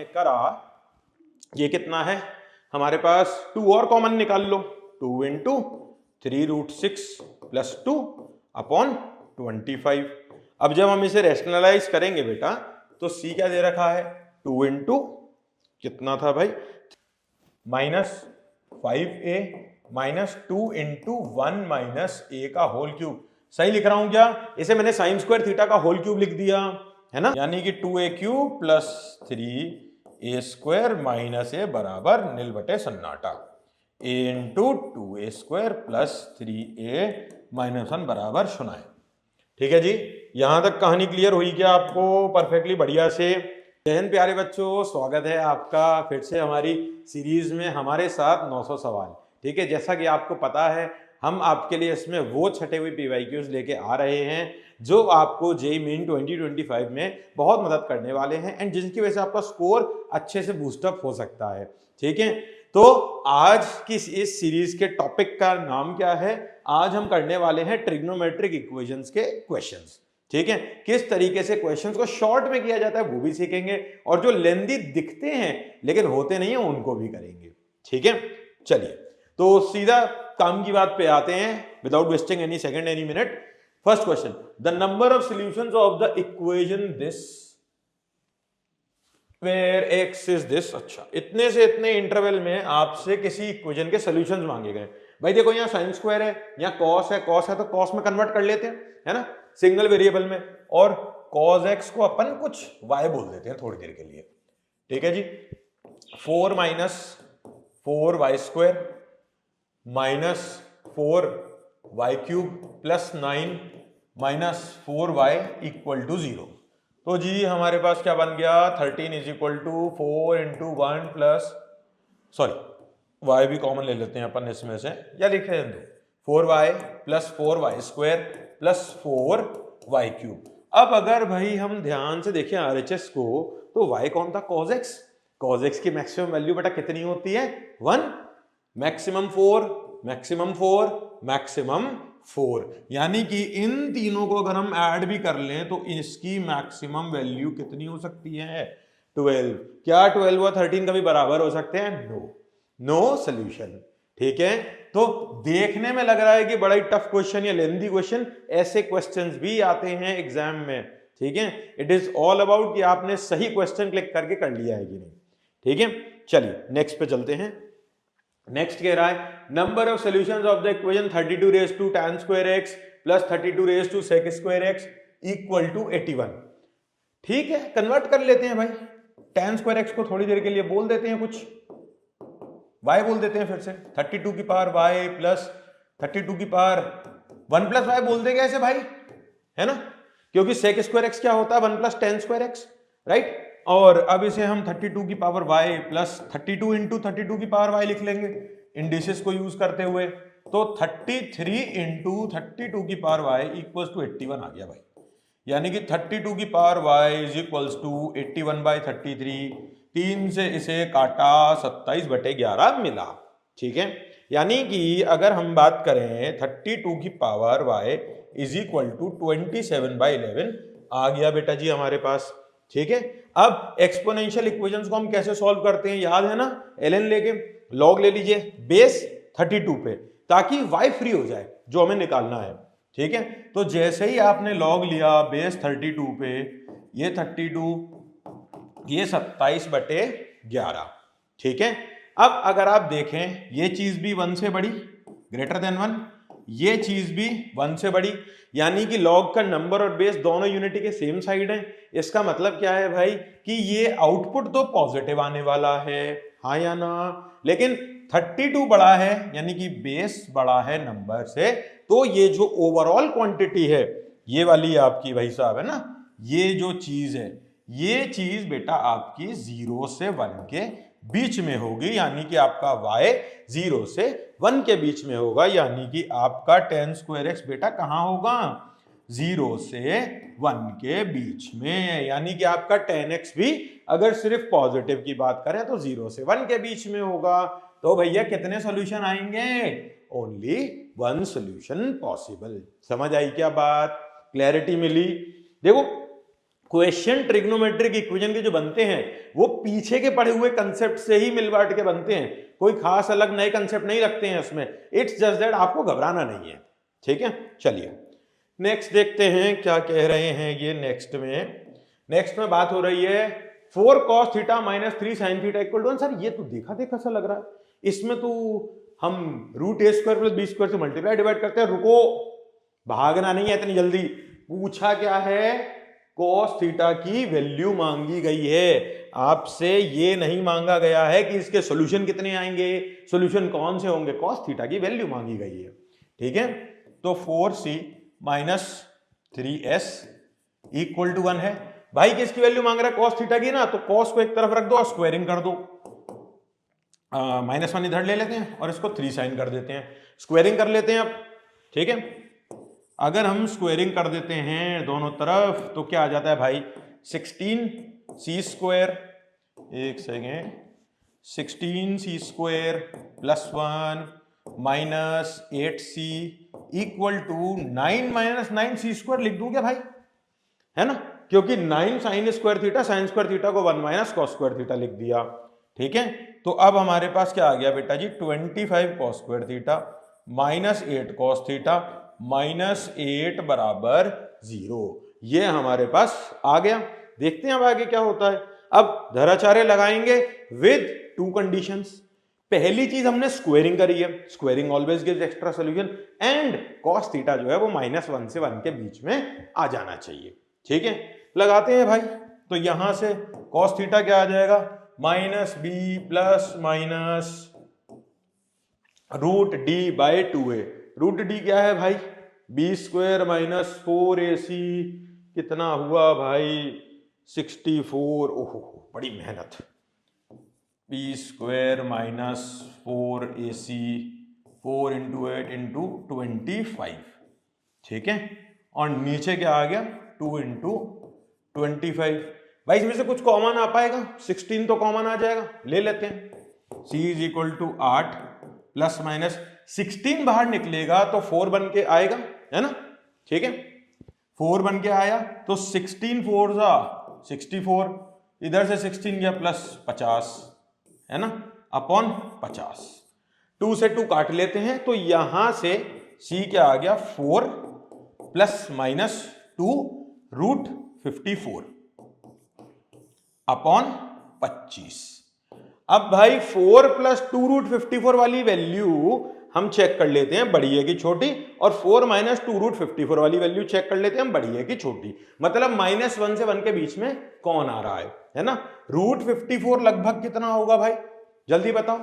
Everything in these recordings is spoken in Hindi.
करा, ये कितना है हमारे पास, 2 और कॉमन निकाल लो, 2 इंटू 3√6 प्लस 2 अपॉन 25। अब जब हम इसे रैशनलाइज करेंगे बेटा तो c क्या दे रखा है, 2 इंटू कितना था भाई, -5a minus 2 into 1 minus a का होल क्यूब। सही लिख रहा हूं क्या, इसे मैंने साइन स्क्वायर थीटा का होल क्यूब लिख दिया है ना, यानी कि 2a cube plus 3a square minus a बराबर नील बटे सन्नाटा, a into 2a square plus 3a minus 1 बराबर 0। ठीक है जी, यहां तक कहानी क्लियर हुई क्या आपको परफेक्टली बढ़िया से। जय हिंद प्यारे बच्चों, स्वागत है आपका फिर से हमारी सीरीज में हमारे साथ 900 सवाल। ठीक है, जैसा कि आपको पता है हम आपके लिए इसमें वो छटे हुए PYQs लेके आ रहे हैं जो आपको JEE मेन 2025 में बहुत मदद करने वाले हैं एंड जिनकी वजह से आपका स्कोर अच्छे से बूस्टअप हो सकता है। ठीक है, तो आज की इस सीरीज के टॉपिक का नाम क्या है, आज हम करने वाले हैं ट्रिग्नोमेट्रिक इक्वेशंस के क्वेश्चंस। ठीक है, किस तरीके से क्वेश्चंस को शॉर्ट में किया जाता है वो भी सीखेंगे और जो लेंदी दिखते हैं लेकिन होते नहीं है उनको भी करेंगे। ठीक है, चलिए तो सीधा काम की बात पे आते हैं without wasting any second any minute. First question, the number of solutions of the equation this where x is this. अच्छा, इतने से इतने इंटरवल में आपसे किसी इक्वेशन के सॉल्यूशंस मांगे गए। भाई देखो यहाँ साइन स्क्वायर है, यहाँ कॉस है तो कॉस में कन्वर्ट कर लेते हैं, है ना, सिंगल वेरिएबल में, और कॉस x को अपन कुछ y बोल देते हैं थोड़ी देर के लिए। ठीक है जी, 4 minus 4y square minus 4y cube plus 9 minus 4y equal to 0। तो जी हमारे पास क्या बन गया, 13 is equal to 4 into 1 plus, sorry y भी कॉमन ले लेते हैं अपन इसमें से, या लिखे दो 4y plus 4y square plus 4y cube. अब अगर भाई हम ध्यान से देखें RHS को तो y कौन था, cos x। cos x की मैक्सिमम वैल्यू बेटा कितनी होती है, 1, मैक्सिमम 4, मैक्सिमम 4, मैक्सिमम 4, यानी कि इन तीनों को अगर हम ऐड भी कर लें तो इसकी मैक्सिमम वैल्यू कितनी हो सकती है, 12। क्या 12 और 13 कभी बराबर हो सकते हैं, नो सॉल्यूशन। ठीक है, तो देखने में लग रहा है कि बड़ा ही टफ क्वेश्चन या लेंथी क्वेश्चन, ऐसे क्वेश्चंस भी आते हैं एग्जाम में। ठीक है, इट इज ऑल अबाउट कि आपने सही क्वेश्चन क्लिक करके कर लिया है कि नहीं। ठीक है, चलिए नेक्स्ट पे चलते हैं। नेक्स्ट कह रहा है number of solutions of the equation 32 raise to tan square x plus 32 raise to sec square x equal to 81। ठीक है, कन्वर्ट कर लेते हैं भाई, tan स्क्वायर x को थोड़ी देर के लिए बोल देते हैं कुछ y बोल देते हैं, फिर से 32 की पावर y प्लस 32 की पावर 1 प्लस y बोल देंगे ऐसे भाई, है ना, क्योंकि sec स्क्वायर x क्या होता है 1 plus tan square x, right. और अब इसे हम 32 की पावर y प्लस 32 इंटू 32 की पावर y लिख लेंगे इंडिसेस को यूज करते हुए, तो 33 इंटू 32 की पावर y इक्वल्स टू 81 आ गया भाई, यानी कि 32 की power y is equals to 81 by 33, 3 से इसे काटा 27/11 मिला। ठीक है, यानी कि अगर हम बात करें 32 की power y is equal to 27/11 आ गया बेटा जी हमारे पास। ठीक है, अब एक्सपोनेंशियल इक्वेशंस को हम कैसे सॉल्व करते हैं, याद है ना, ln लेके log ले लीजिए बेस 32 पे, ताकि y फ्री हो जाए जो हमें निकालना है। ठीक है, तो जैसे ही आपने log लिया बेस 32 पे, ये 32, ये 27/11। ठीक है, अब अगर आप देखें ये चीज भी 1 से बड़ी, ग्रेटर देन 1, ये चीज भी 1 से बड़ी, यानी कि log का नंबर और बेस दोनों यूनिटी के सेम साइड हैं। इसका मतलब क्या है भाई कि ये आउटपुट तो पॉजिटिव आने वाला है, हाँ या ना, लेकिन 32 बड़ा है यानी कि बेस बड़ा है नंबर से, तो ये जो ओवरऑल क्वांटिटी है ये वाली आपकी भाई साहब है ना, ये जो चीज है ये चीज बेटा आपकी 0 से 1 के बीच में होगी, यानी कि आपका y 0 से 1 के बीच में होगा, यानी कि आपका tan स्क्वायर x बेटा कहां होगा, 0 से 1 के बीच में, यानी कि आपका tan x भी अगर सिर्फ पॉजिटिव की बात करें तो 0 से 1 के बीच में होगा। तो भैया कितने सॉल्यूशन आएंगे, ओनली 1 सॉल्यूशन पॉसिबल। समझ आई क्या बात, क्लैरिटी मिली। देखो क्वेश्चन ट्रिग्नोमेट्रिक इक्वेशन के जो बनते हैं वो पीछे के पढ़े हुए कंसेप्ट से ही मिल बांट के बनते हैं, कोई खास अलग नए कंसेप्ट नहीं रखते हैं उसमें। इट्स जस्ट दैट आपको घबराना नहीं है, ठीक है। चलिए नेक्स्ट देखते हैं क्या कह रहे हैं ये। नेक्स्ट में बात हो रही है 4 cos theta minus 3 sin theta equal to 1। Sir ये तो देखा देखा सा लग रहा है, इसमें तो हम रूट ए स्क्वायर प्लस बी स्क्वायर से मल्टीप्लाई डिवाइड करते हैं। रुको, भागना नहीं है इतनी जल्दी। पूछा क्या है, cos थीटा की वैल्यू मांगी गई है आपसे, ये नहीं मांगा गया है कि इसके सॉल्यूशन कितने आएंगे, सॉल्यूशन कौन से होंगे, cos थीटा की वैल्यू मांगी गई है, ठीक है। तो 4c minus 3s equal to 1 है। भाई किसकी वैल्यू मांग रहा है, cos थीटा की ना, तो cos को एक तरफ रख दो और स्क्वायरिंग कर दो। -1 इधर ले लेते हैं और इसको 3 sin कर देते हैं, स्क्वायरिंग कर लेते हैं अब, ठीक है। अगर हम स्क्वायरिंग कर देते हैं दोनों तरफ तो क्या आ जाता है भाई, 16c स्क्वायर, एक second, 16c square plus 1 minus 8c equal to 9 minus 9c square लिख दूं क्या भाई, है ना, क्योंकि 9 sin square theta, sin square theta को 1 माइनस cos स्क्वायर थीटा लिख दिया, ठीक है। तो अब हमारे पास क्या आ गया बेटा जी, 25 cos square theta minus 8 cos theta minus 8 बराबर 0। ये हमारे पास आ गया। देखते हैं अब आगे क्या होता है। अब धराचार्य लगाएंगे विद 2 कंडीशंस। पहली चीज हमने स्क्वायरिंग करी है, squaring always gives extra solution, and cos theta जो है वो -1 से 1 के बीच में आ जाना चाहिए, ठीक है। लगाते हैं भाई, तो यहां से cos थीटा क्या आ जाएगा, -b plus minus root D by 2a। Root D क्या है भाई, b स्क्वायर माइनस 4ac, कितना हुआ भाई 64। ओहो बड़ी मेहनत, b square minus 4ac 4 into 8 into 25, ठीक है। और नीचे क्या आ गया 2 इंटू 25। भाई इसमें से कुछ कॉमन आ पाएगा, 16 तो कॉमन आ जाएगा, ले लेते हैं। c is equal to 8 plus minus 16 बाहर निकलेगा तो 4 बन के आएगा, है ना, ठीक है। 4 बन के आया तो 16 4 जा 64, इधर से 16 गया प्लस 50, है ना, अपॉन 50। 2 से 2 काट लेते हैं तो यहां से c क्या आ गया 4 प्लस माइनस 2 रूट 54 अपॉन 25। अब भाई 4 प्लस 2 रूट 54 वाली वैल्यू हम चेक कर लेते हैं बड़ी है कि छोटी, और 4 माइनस 2 रूट 54 वाली वैल्यू चेक कर लेते हैं हम बड़ी है कि छोटी। मतलब -1 से 1 के बीच में कौन आ रहा है ना। रूट 54 लगभग कितना होगा भाई, जल्दी बताओ।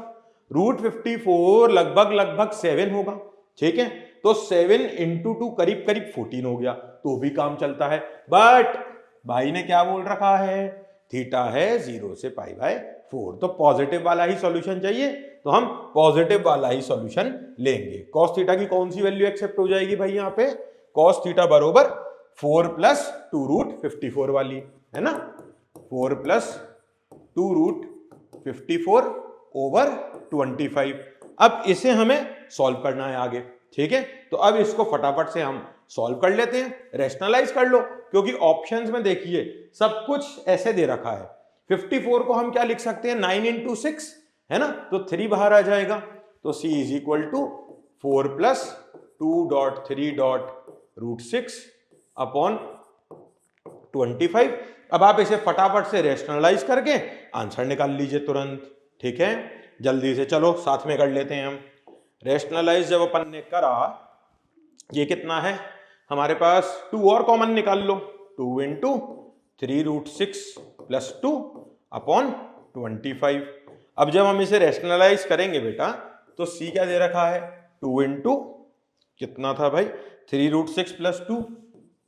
रूट 54 लगभग 7 होगा, ठीक है। तो 7 इंटू 2 करीब 14 हो गया, तो भी काम चलता है। बट भाई ने क्या बोल रखा है, थीटा है 0 से π/4, तो पॉजिटिव वाला ही सॉल्यूशन चाहिए, तो हम पॉजिटिव वाला ही सॉल्यूशन लेंगे। cos थीटा की कौन सी वैल्यू एक्सेप्ट हो जाएगी भाई, यहाँ पे cos थीटा बरोबर 4 प्लस 2 रूट 54 वाली, है ना, 4 प्लस 2 रूट 54 ओवर 25। अब इसे हमें सॉल्व करना है आगे, ठीक है। तो अब इसको फटाफट से हम सॉल्व कर लेते हैं, रेशनलाइज कर लो, क्योंकि ऑप्शंस में देखिए सब कुछ ऐसे दे रखा है। 54 को हम क्या लिख सकते हैं, 9 इंटू 6, है ना, तो 3 बाहर आ जाएगा। तो c is equal to 4 plus 2.3 dot root 6 upon 25। अब आप इसे फटाफट से रेशनलाइज करके आंसर निकाल लीजिए तुरंत, ठीक है। जल्दी से चलो साथ में कर लेते हैं हम। रेशनलाइज जब अपन ने करा, ये कितना है हमारे पास, 2 और कॉमन निकाल लो, 2 इंटू 3 रूट 6 प्लस 2 अपॉन 25। अब जब हम इसे रेशनलाइज करेंगे बेटा, तो c क्या दे रखा है, 2 इंटू कितना था भाई 3 रूट 6 प्लस 2,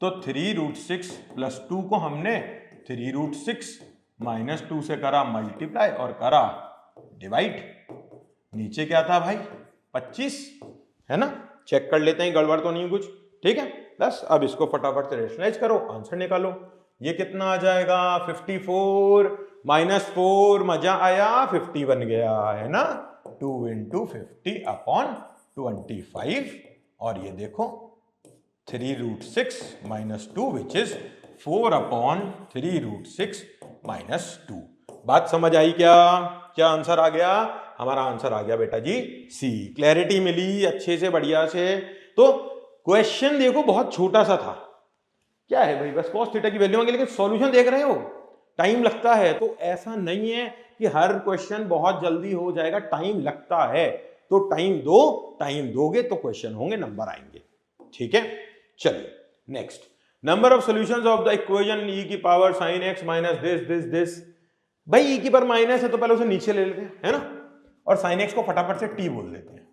तो 3 रूट 6 प्लस 2 को हमने 3 रूट 6 माइनस 2 से करा मल्टीप्लाई और करा डिवाइड। नीचे क्या था भाई 25, है ना, चेक कर लेते हैं गड़बड़ तो नहीं कुछ, ठीक है। बस अब इसको फटाफट से रेशनलाइज करो, आंसर निकालो। ये कितना आ जाएगा 54 माइनस 4, मजा आया 50 बन गया, है ना, 2 इंटू 50 अपॉन 25। और ये देखो 3 रूट 6 माइनस 2 विच इज 4/3√6 -2। बात समझ आई क्या? क्या आंसर आ गया? हमारा आंसर आ गया बेटा जी सी। क्लैरिटी मिली अच्छे से, बढ़िया से। तो क्वेश्चन देखो बहुत छोटा सा था, क्या है भाई, बस cos थीटा की वैल्यू मांगी, लेकिन सॉल्यूशन देख रहे हो, टाइम लगता है। तो ऐसा नहीं है कि हर क्वेश्चन बहुत जल्दी हो जाएगा, टाइम लगता है। तो टाइम दो, टाइम दोगे तो क्वेश्चन होंगे, नंबर आएंगे। ठीक है, चलिए next. Number of solutions of the equation e की power sin x minus this. भाई e की पावर माइनस है तो पहले उसे नीचे ले लेते हैं, है ना, और sin x को फटाफट से t बोल देते हैं,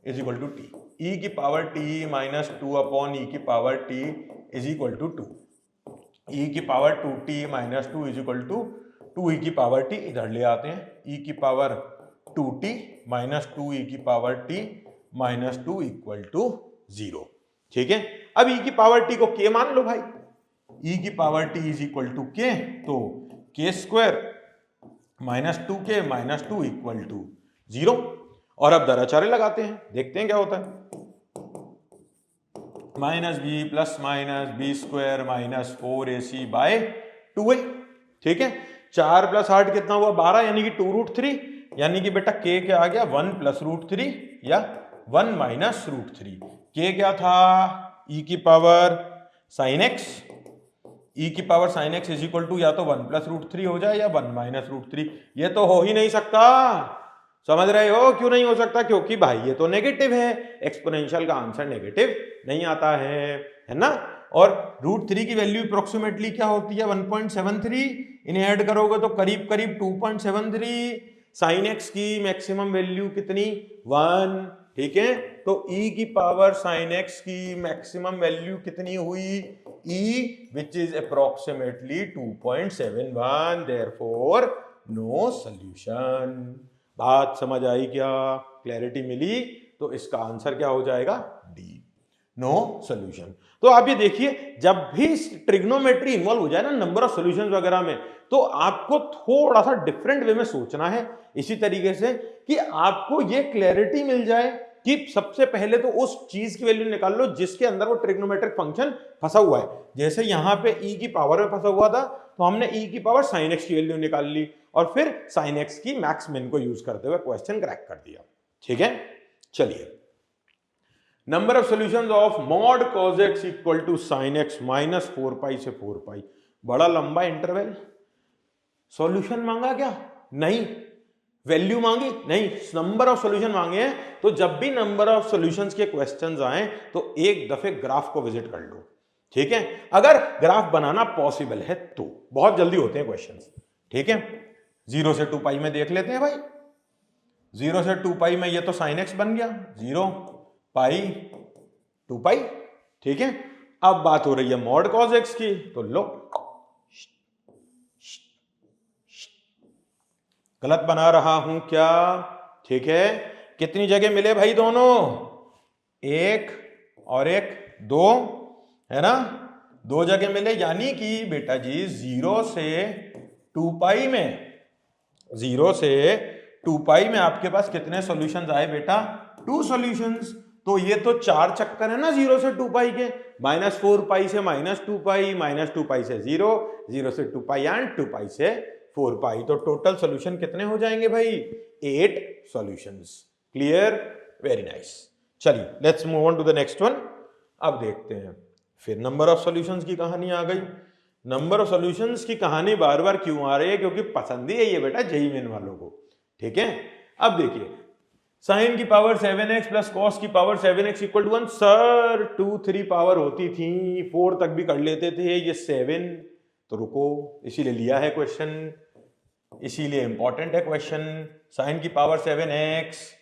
is equal to t. e की पावर t माइनस 2/e की power t is equal to 2। e की power 2t minus 2 is equal to 2e की पावर t, इधर ले आते हैं, e की पावर 2t माइनस 2e की power t minus 2 equal to 0। ठीक है, अब e की पावर t को k मान लो भाई, e की power t is equal to k, तो k square minus 2k minus 2 equal to 0। और अब दराचारे लगाते हैं, देखते हैं क्या होता है। Minus b plus minus b square minus 4ac by 2a। ठीक है, 4 प्लस 8 कितना हुआ 12, यानी कि 2√3, यानी कि बेटा k क्या आ गया 1 प्लस √3 या 1 माइनस √3। k क्या था e की पावर sin x, e की power sin x is equal to या तो 1 प्लस √3 हो जाए या 1 माइनस √3। ये तो हो ही नहीं सकता, समझ रहे हो क्यों नहीं हो सकता? क्योंकि भाई ये तो नेगेटिव है, एक्सपोनेंशियल का आंसर नेगेटिव नहीं आता है ना। और √3 की वैल्यू अप्रोक्सीमेटली क्या होती है 1.73, इन्हें ऐड करोगे तो करीब करीब 2.73। sin x की मैक्सिमम वैल्यू कितनी 1। ठीक है, तो e की पावर sin x की मैक्सिमम वैल्यू कितनी हुई e which is approximately 2.71, therefore no solution. बात समझ आई क्या? क्लैरिटी मिली? तो इसका आंसर क्या हो जाएगा डी, नो सॉल्यूशन। तो आप ये देखिए, जब भी ट्रिग्नोमेट्री इन्वॉल्व हो जाए ना नंबर ऑफ सॉल्यूशंस वगैरह में, तो आपको थोड़ा सा डिफरेंट वे में सोचना है, इसी तरीके से कि आपको ये क्लैरिटी मिल जाए कि सबसे पहले तो उस चीज की वैल्यू निकाल लो जिसके अंदर वो ट्रिग्नोमेट्रिक फंक्शन फंसा हुआ है। जैसे यहां पे e की पावर में फंसा हुआ था, तो हमने e की पावर sin x की वैल्यू निकाल ली और फिर sin x की मैक्स मिन को यूज करते हुए क्वेश्चन क्रैक कर दिया। ठीक है, चलिए। Number of solutions of mod cos x equal to sin x minus 4 pi से 4 पाई। बड़ा लंबा इंटरवल, सॉल्यूशन मांगा क्या? नहीं। वैल्यू मांगी? नहीं, नंबर ऑफ सॉल्यूशन मांगे हैं। तो जब भी नंबर ऑफ सॉल्यूशंस के क्वेश्चंस आए तो एक दफे ग्राफ को विजिट कर लो। ठीक है, अगर ग्राफ बनाना पॉसिबल है तो बहुत जल्दी होते हैं क्वेश्चंस। ठीक है, 0 से 2 पाई में देख लेते हैं भाई। 0 से 2 पाई में ये तो sin x बन गया, 0 पाई 2 पाई। ठीक है, अब बात हो रही है mod cos x की, तो लो गलत बना रहा हूं क्या? ठीक है, कितनी जगह मिले भाई दोनों? एक और एक, दो, है ना, 2 जगह मिले। यानी कि बेटा जी 0 से 2 पाई में, 0 से 2 पाई में आपके पास कितने सॉल्यूशंस आए बेटा? 2 सॉल्यूशंस। तो ये तो 4 चक्कर है ना 0 से 2 पाई के, -4 पाई से -2 पाई, -2 पाई से 0, 0 से 2 पाई एंड 2 पाई से 4 पाई। तो टोटल सॉल्यूशन कितने हो जाएंगे भाई? 8 सॉल्यूशंस। क्लियर? Very nice. चलिए let's move on to the next one. अब देखते हैं, फिर नंबर ऑफ सॉल्यूशंस की कहानी आ गई। नंबर ऑफ सॉल्यूशंस की कहानी बार बार क्यों आ रही है? क्योंकि पसंद ही है ये बेटा जेईई मेन वालों को। ठीक है, अब देखिए, साइन की पावर 7x प्लस कॉस की power 7x equal to 1। Sir 2 3 power होती थी, 4 तक भी कर लेते थे, ये 7। तो रुको, इसीलिए लिया है क्वेश्चन, इसीलिए इंपॉर्टेंट है क्वेश्चन। साइन की पावर 7x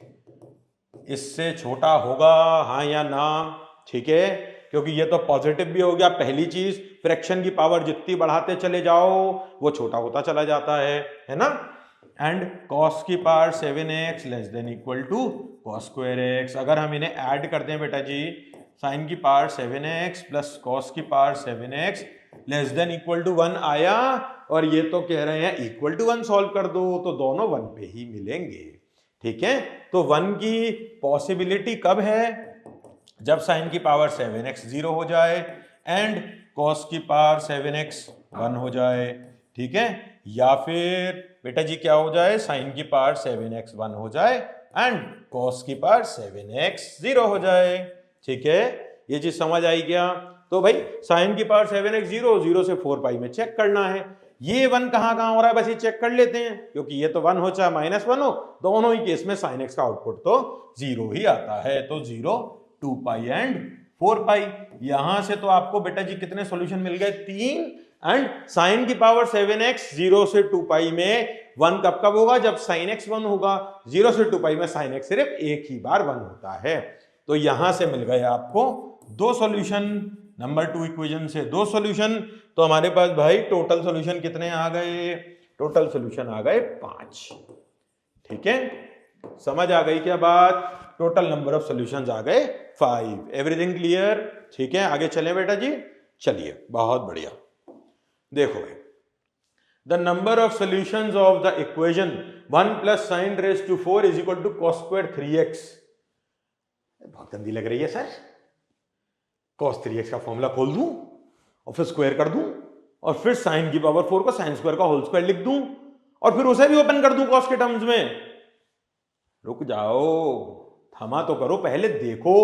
इससे छोटा होगा, हाँ या ना? ठीक है, क्योंकि ये तो पॉजिटिव भी हो गया पहली चीज। फ्रैक्शन की पावर जितनी बढ़ाते चले जाओ वो छोटा होता चला जाता है ना। एंड cos की power 7x less than equal to cos square x। अगर हम इन्हें ऐड करते हैं बेटा जी, साइन की पावर 7x प्लस cos की power 7x less than equal to 1 आया, और ये तो कह रहे हैं इक्वल टू 1 सॉल्व कर दो, तो दोनों 1 पे ही मिलेंगे। ठीक है, तो 1 की पॉसिबिलिटी कब है? जब साइन की पावर 7x 0 हो जाए एंड cos की पावर 7x 1 हो जाए, ठीक है, या फिर बेटा जी क्या हो जाए, sin की पावर 7x 1 हो जाए एंड cos की पावर 7x 0 हो जाए, ठीक है। ये चीज समझ आई क्या? तो भाई sin की पावर 7x 0, 0 से 4 पाई में चेक करना है। ये 1 कहां कहां हो रहा है, बस ये चेक कर लेते हैं, क्योंकि ये तो 1 हो चाहे -1 हो, दोनों ही केस में sin x का आउटपुट तो 0 ही आता है। तो 0, 2 पाई एंड 4 पाई। यहां से तो आपको बेटा जी कितने सॉल्यूशन मिल गए, 3। एंड sin की पावर 7x 0 से 2 पाई में 1 कब कब होगा, जब sin x 1 होगा। 0 से 2 पाई में sin x सिर्फ एक ही बार 1 होता है। तो यहां से मिल गए आपको 2 सॉल्यूशन, नंबर 2 इक्वेशन से 2 सॉल्यूशन। तो हमारे पास भाई टोटल सॉल्यूशन कितने आ गए, टोटल सॉल्यूशन आ गए 5, ठीक है। समझ आ गई क्या बात? टोटल नंबर ऑफ सॉल्यूशंस आ गए 5। Everything clear? ठीक है, आगे चलें बेटा जी। चलिए, बहुत बढ़िया। देखो भाई, the number of solutions of the equation 1 + sin raised to 4 = cos square 3x। बहुत गंदी लग रही है सर। cos 3x का फॉर्मूला खोल दूं और फिर स्क्वायर कर दूं और फिर sin की पावर 4 को sin स्क्वायर का होल स्क्वायर लिख दूं और फिर उसे भी ओपन कर दूं cos के टर्म्स में। रुक जाओ, थमा तो करो, पहले देखो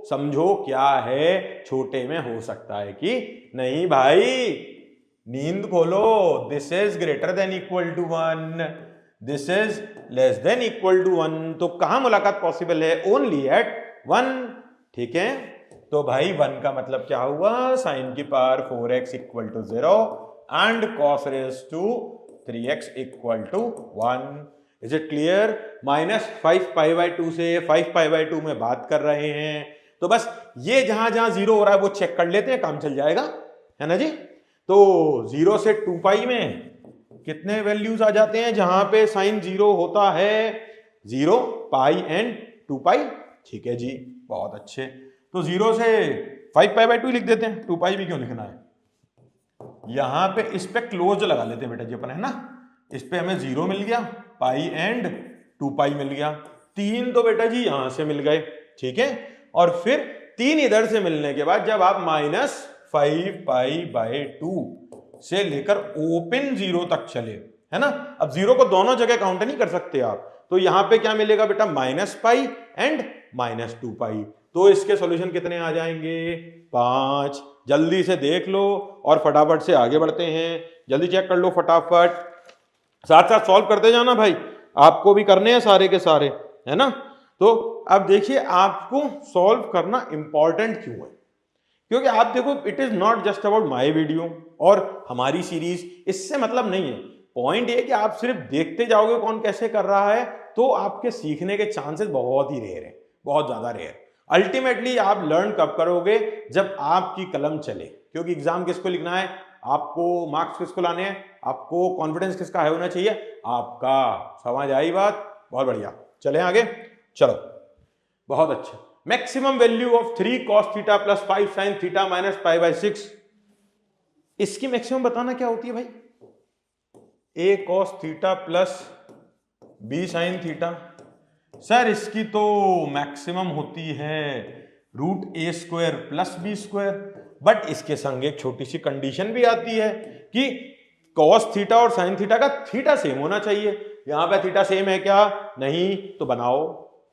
समझो क्या है, छोटे में हो सकता है कि नहीं भाई। नींद खोलो। This is greater than equal to 1, this is less than equal to 1। तो कहां मुलाकात पॉसिबल है? ओनली एट 1, ठीक है। तो भाई 1 का मतलब क्या हुआ, sin की power 4x = 0 and cos raised to 3x = 1। Is it clear? -5 π/2 से 5 π/2 में बात कर रहे हैं, तो बस ये जहां जहां 0 हो रहा है वो चेक कर लेते हैं, काम चल जाएगा, है ना जी। तो 0 से 2 पाई में कितने वैल्यूज आ जाते हैं जहां पे साइन 0 होता है? 0, पाई एंड 2 पाई, ठीक है जी, बहुत अच्छे। तो 0 से 5 π/2 लिख देते हैं, 2 पाई भी क्यों लिखना है? यहां पे इस पे क्लोज लगा लेते हैं बेटा जी अपन, है ना। इस पे हमें 0 मिल गया, पाई एंड 2 पाई मिल गया, 3 तो बेटा जी यहां से मिल गए, ठीक है। और फिर 3 इधर से मिलने के बाद जब आप -5 π/2 से लेकर ओपन 0 तक चले, है ना। अब 0 को दोनों जगह काउंट नहीं कर सकते आप, तो यहां पे क्या मिलेगा बेटा, -पाई एंड -2 पाई। तो इसके सॉल्यूशन कितने आ जाएंगे? 5। जल्दी से देख लो और फटाफट से आगे बढ़ते हैं। जल्दी चेक कर लो फटाफट, साथ साथ सॉल्व करते जाना भाई, आपको भी करने हैं सारे के सारे, है ना। तो अब देखिए, आपको सॉल्व करना इंपॉर्टेंट क्यों है? क्योंकि आप देखो, it is not just about my video और हमारी सीरीज, इससे मतलब नहीं है। पॉइंट ये कि आप सिर्फ देखते जाओगे कौन कैसे कर रहा है, तो आपके सीखने के चांसेस बहुत ही रेयर है, बहुत ज्यादा रेयर। अल्टीमेटली आप लर्न कब करोगे? जब आपकी कलम चले, क्योंकि एग्जाम किसको लिखना है? आपको। मार्क्स किसको लाने हैं? आपको। कॉन्फिडेंस किसका है होना चाहिए? आपका। समझ आई बात? बहुत बढ़िया, चले आगे। चलो, बहुत अच्छा। Maximum value of 3 cos theta + 5 sin theta -π/6, इसकी मैक्सिमम बताना क्या होती है भाई? a cos theta + b sin theta. Sir इसकी तो मैक्सिमम होती है √a² + b², बट इसके संग एक छोटी सी कंडीशन भी आती है कि cos थीटा और sin थीटा का थीटा सेम होना चाहिए। यहां पे थीटा सेम है क्या? नहीं, तो बनाओ,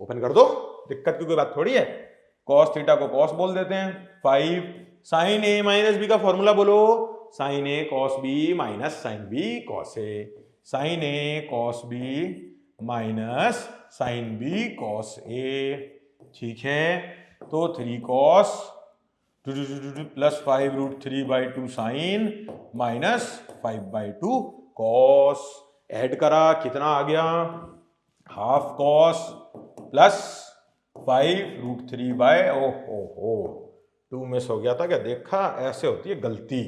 ओपन कर दो, दिक्कत की कोई बात थोड़ी है। cos थीटा को cos बोल देते हैं, 5 sin a - b का फॉर्मूला बोलो, sin a cos b - sin b cos a, sin a cos b - sin b cos a, ठीक है। तो 3 cos + 5 √3/2 sin -5/2 cos, ऐड करा, कितना आ गया? ½ cos + 5 √3/, 2 मिस हो गया था क्या? देखा, ऐसे होती है गलती।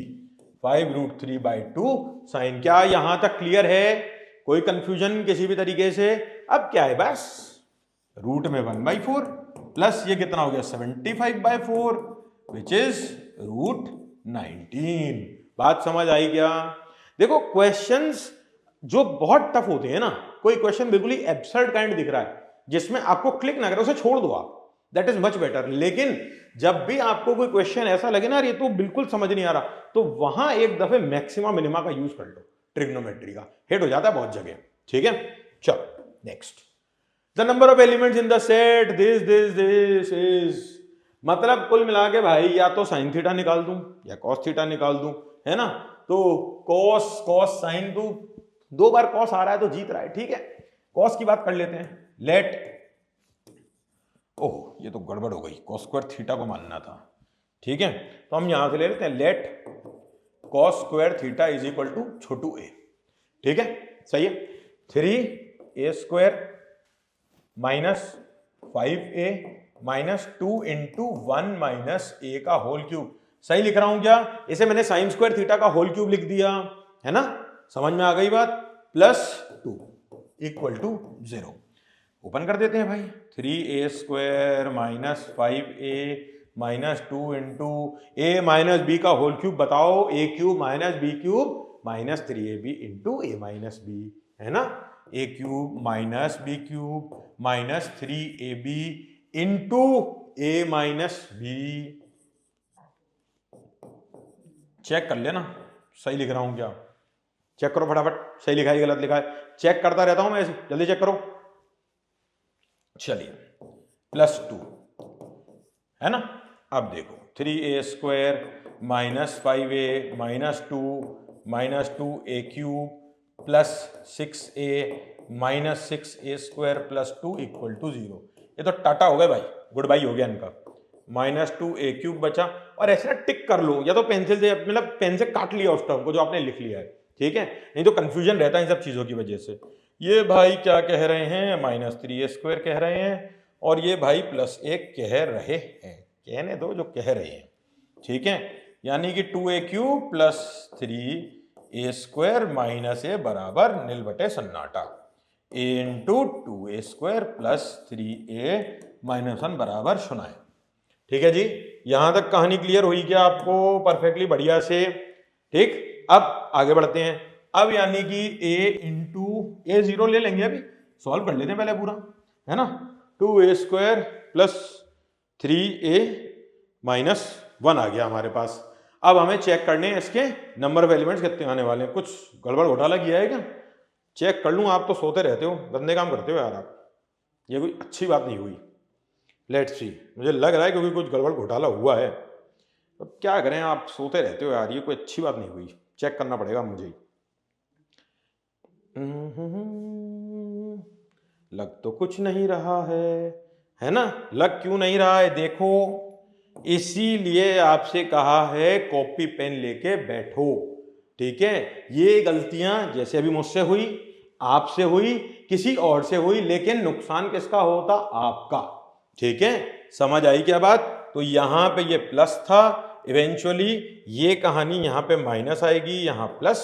5 √3/2 साइन। क्या यहां तक क्लियर है? कोई कंफ्यूजन किसी भी तरीके से? अब क्या है, बस रूट में 1/4 प्लस ये कितना हो गया 75/4 विच इज √19। बात समझ आई क्या? देखो क्वेश्चंस जो बहुत टफ होते हैं ना, कोई क्वेश्चन बिल्कुल ही एब्सर्ड काइंड दिख रहा है जिसमें आपको क्लिक ना करे, उसे छोड़ दो आप, दैट इज मच बेटर। लेकिन जब भी आपको कोई क्वेश्चन ऐसा लगे ना ये तो बिल्कुल समझ नहीं आ रहा, तो वहां एक दफे मैक्सिमा मिनिमा का यूज कर लो, ट्रिग्नोमेट्री का हिट हो जाता है बहुत जगह। ठीक है, चलो next, the number of elements in the set this is, मतलब कुल मिला के भाई या तो साइन थीटा निकाल दूं या कॉस थीटा निकाल दूं, है ना। तो कॉस साइन दूं, 2 बार कॉस आ रहा है तो जीत रहा है। ठीक है, कॉस की बात कर लेते हैं, लेट, ओह ये तो गड़बड़ हो गई, कॉस स्क्वायर थीटा को मानना था। ठीक है, तो हम यहां से ले लेते हैं let cos square theta is equal to छोटू ए। ठीक है, सही है, 3a square minus 5a minus 2 into 1 minus a का होल क्यूब। सही लिख रहा हूं क्या? इसे मैंने साइन स्क्वायर थीटा का होल क्यूब लिख दिया, है ना, समझ में आ गई बात, प्लस 2 इक्वल टू 0। ओपन कर देते हैं भाई, 3a square minus 5a minus 2 into a minus b का होल क्यूब, बताओ a cube minus b cube minus 3ab into a minus b, है ना, a cube minus b cube minus 3ab into a minus b. Check कर लेना सही लिख रहा हूं क्या, चेक करो फटाफट, सही लिखा है गलत लिखा है, चेक करता रहता हूं मैं ऐसे, जल्दी चेक करो। चलिए प्लस 2, है ना, अब देखो 3a square minus 5a minus 2 a cube plus 6a minus 6a square plus 2 equal to 0। ये तो टाटा हो गए भाई, गुड बाई हो गया इनका, माइनस 2a क्यूब बचा, और ऐसे ना टिक कर लो या तो पेंसिल से, मतलब पेन से काट लिया उस टर्म को जो आपने लिख लिया है। ठीक है, नहीं तो कंफ्यूजन रहता है इन सब चीजों की वजह से। ये भाई क्या कह रहे हैं, माइनस 3a स्क्वायर कह रहे हैं, और ये भाई प्लस 1 कह रहे हैं, कहने दो जो कह रहे हैं। ठीक है, यानी कि 2a cube plus 3a square minus a बराबर नील बटे सन्नाटा, a into 2a square plus 3a minus 1 बराबर 0 है। ठीक है जी, यहां तक कहानी क्लियर हुई क्या आपको, परफेक्टली बढ़िया से। ठीक, अब आगे बढ़ते हैं, अब यानी कि a इंटू ए 0 ले लेंगे, अभी सॉल्व कर लेते हैं पहले पूरा, है ना, 2a square plus 3a minus 1 आ गया हमारे पास। अब हमें चेक करने हैं इसके नंबर ऑफ एलिमेंट्स कितने आने वाले हैं, कुछ गड़बड़ घोटाला किया है क्या, चेक कर लूं, आप तो सोते रहते हो, गंदे काम करते हो यार आप, ये कोई अच्छी बात नहीं हुई। लेट्स सी, मुझे लग रहा है क्योंकि कुछ गड़बड़ घोटाला हुआ है, तो क्या करें, आप सोते रहते हो यार, ये कोई अच्छी बात नहीं हुई, चेक करना पड़ेगा मुझे ही। लग तो कुछ नहीं रहा है ना, लग क्यों नहीं रहा है, देखो इसीलिए आपसे कहा है कॉपी पेन लेके बैठो। ठीक है, ये गलतियां जैसे अभी मुझसे हुई, आपसे हुई, किसी और से हुई, लेकिन नुकसान किसका होता, आपका। ठीक है, समझ आई क्या बात, तो यहां पे ये प्लस था, इवेंचुअली ये कहानी यहां पे माइनस आएगी, यहां प्लस,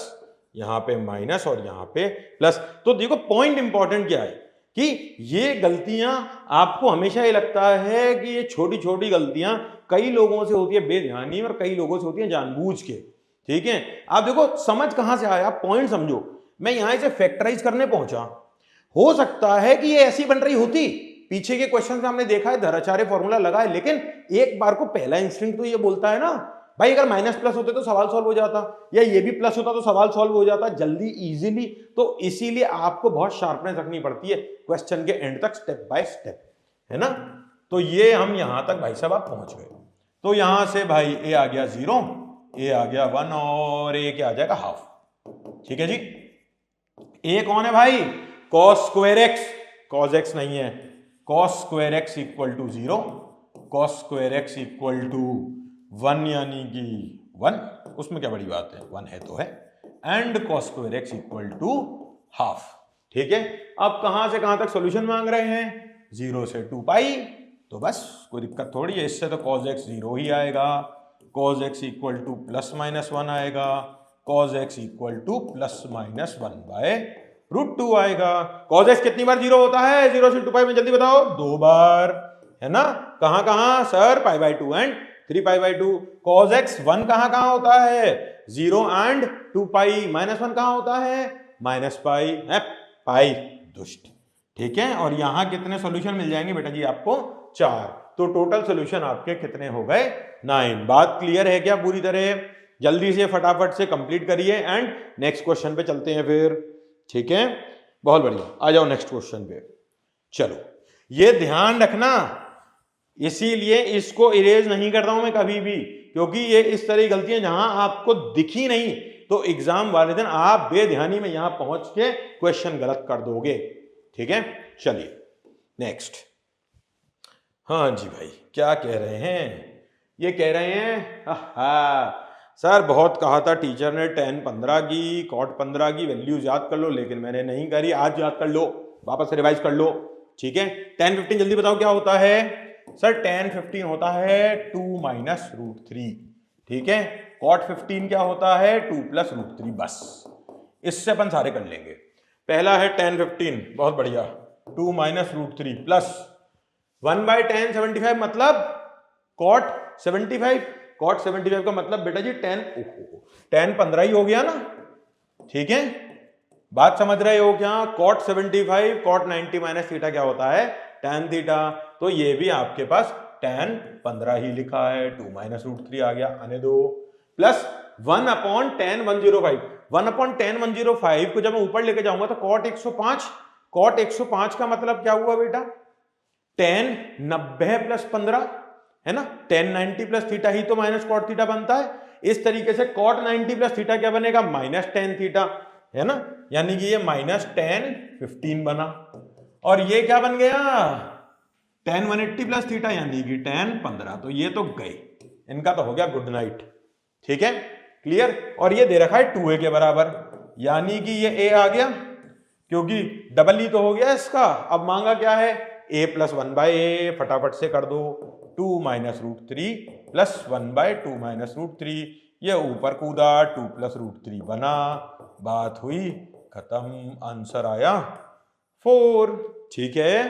यहां पे माइनस और यहां पे प्लस। तो देखो पॉइंट इंपॉर्टेंट क्या है कि ये गलतियां, आपको हमेशा ये लगता है कि ये छोटी छोटी गलतियां कई लोगों से होती है बेध्यानी और कई लोगों से होती है जानबूझ के। ठीक है, आप देखो समझ कहां से आया, पॉइंट समझो, मैं यहां इसे फैक्टराइज करने पहुंचा, हो सकता है कि ये ऐसी बन रही होती, पीछे के क्वेश्चन में हमने देखा है धराचार्य फॉर्मूला लगा है, लेकिन एक बार को पहला इंस्टिंक्ट तो ये बोलता है ना भाई, अगर माइनस प्लस होते तो सवाल सॉल्व हो जाता, या ये भी प्लस होता तो सवाल सॉल्व हो जाता जल्दी इजीली। तो इसीलिए आपको बहुत शार्पनेस रखनी पड़ती है क्वेश्चन के एंड तक, स्टेप बाय स्टेप, है ना। तो ये हम यहां तक भाई साहब आप पहुंच गए, तो यहां से भाई ए आ गया 0, ए आ गया 1 और ए क्या आ जाएगा हाफ। ठीक है जी, ए कौन है भाई, cos square x, cos x नहीं है, cos square x equal to 0, cos square x equal to 1 यानी कि 1, उसमें क्या बड़ी बात है, 1 है तो है, and cos square x equal to half. ठीक है, अब कहां से कहां तक सॉल्यूशन मांग रहे हैं, 0 से 2 पाई, तो बस कोई दिक्कत थोड़ी है, इससे तो cos x 0 ही आएगा, cos x equal to plus minus 1 आएगा, cos x equal to plus minus 1 by root 2 आएगा। cos x कितनी बार 0 होता है, 0 से 2 पाई में, जल्दी बताओ, 2 बार, है ना, कहां कहां sir, pi by 2 and 3 pi by 2। cos x 1 कहां कहां होता है, 0 एंड 2 पाई, माइनस 1 कहां होता है, माइनस पाई है, पाई दुष्ट। ठीक है, और यहां कितने सॉल्यूशन मिल जाएंगे बेटा जी आपको, 4। तो टोटल सोल्यूशन आपके कितने हो गए 9। बात क्लियर है क्या पूरी तरह? जल्दी से फटाफट से कंप्लीट करिए एंड नेक्स्ट क्वेश्चन पे चलते हैं फिर। ठीक है, बहुत बढ़िया, आ जाओ नेक्स्ट क्वेश्चन पे। चलो, ये ध्यान रखना, इसीलिए इसको इरेज नहीं करता हूं मैं कभी भी, क्योंकि ये इस तरह की गलतियां जहां आपको दिखी नहीं तो एग्जाम वाले दिन आप बेध्यानी में यहां पहुंच के क्वेश्चन गलत कर दोगे। ठीक है, चलिए नेक्स्ट। हाँ जी भाई, क्या कह रहे हैं? ये कह रहे हैं सर बहुत कहा था टीचर ने tan 15 की cot 15 की वैल्यूज याद कर लो, लेकिन मैंने नहीं करी। आज याद कर लो, वापस रिवाइज कर लो। ठीक है, tan 15 जल्दी बताओ क्या होता है? सर tan 15 होता है 2 माइनस रूट 3। ठीक है, cot 15 क्या होता है? 2 प्लस रूट 3। बस इससे अपन सारे कर लेंगे। पहला है tan 15, बहुत बढ़िया, 2 माइनस रूट 3 प्लस 1/tan 75 मतलब cot 75। cot 75 का मतलब बेटा जी tan 15 ही हो गया ना। ठीक है, बात समझ रहे हो क्या? cot 75 cot 90 माइनस थीटा क्या होता है? tan theta. तो ये भी आपके पास tan 15 ही लिखा है, 2 माइनस रूट 3 आ गया, आने दो, प्लस 1/tan 105। 1/tan 105 को जब मैं ऊपर लेके जाऊंगा तो cot 105। cot 105 का मतलब क्या हुआ बेटा? tan 90 प्लस 15 है ना, tan 90 प्लस थीटा ही तो माइनस cot थीटा बनता है। इस तरीके से cot 90 प्लस थीटा क्या बनेगा? माइनस tan थीटा, है ना, यानी कि ये माइनस tan 15 बना। और ये क्या बन गया? tan 180 प्लस थीटा यानी कि tan 15। तो ये तो गए, इनका तो हो गया गुड नाइट। ठीक है, क्लियर। और ये दे रखा है 2a के बराबर, यानी कि ये a आ गया, क्योंकि डबल ही तो हो गया इसका। अब मांगा क्या है? a प्लस 1/a, फटाफट से कर दो, 2 minus root 3 plus 1/2 minus root 3। ये ऊपर कूदा, 2 प्लस रूट 3 बना, बात हुई खत्म, आंसर आया 4। ठीक है,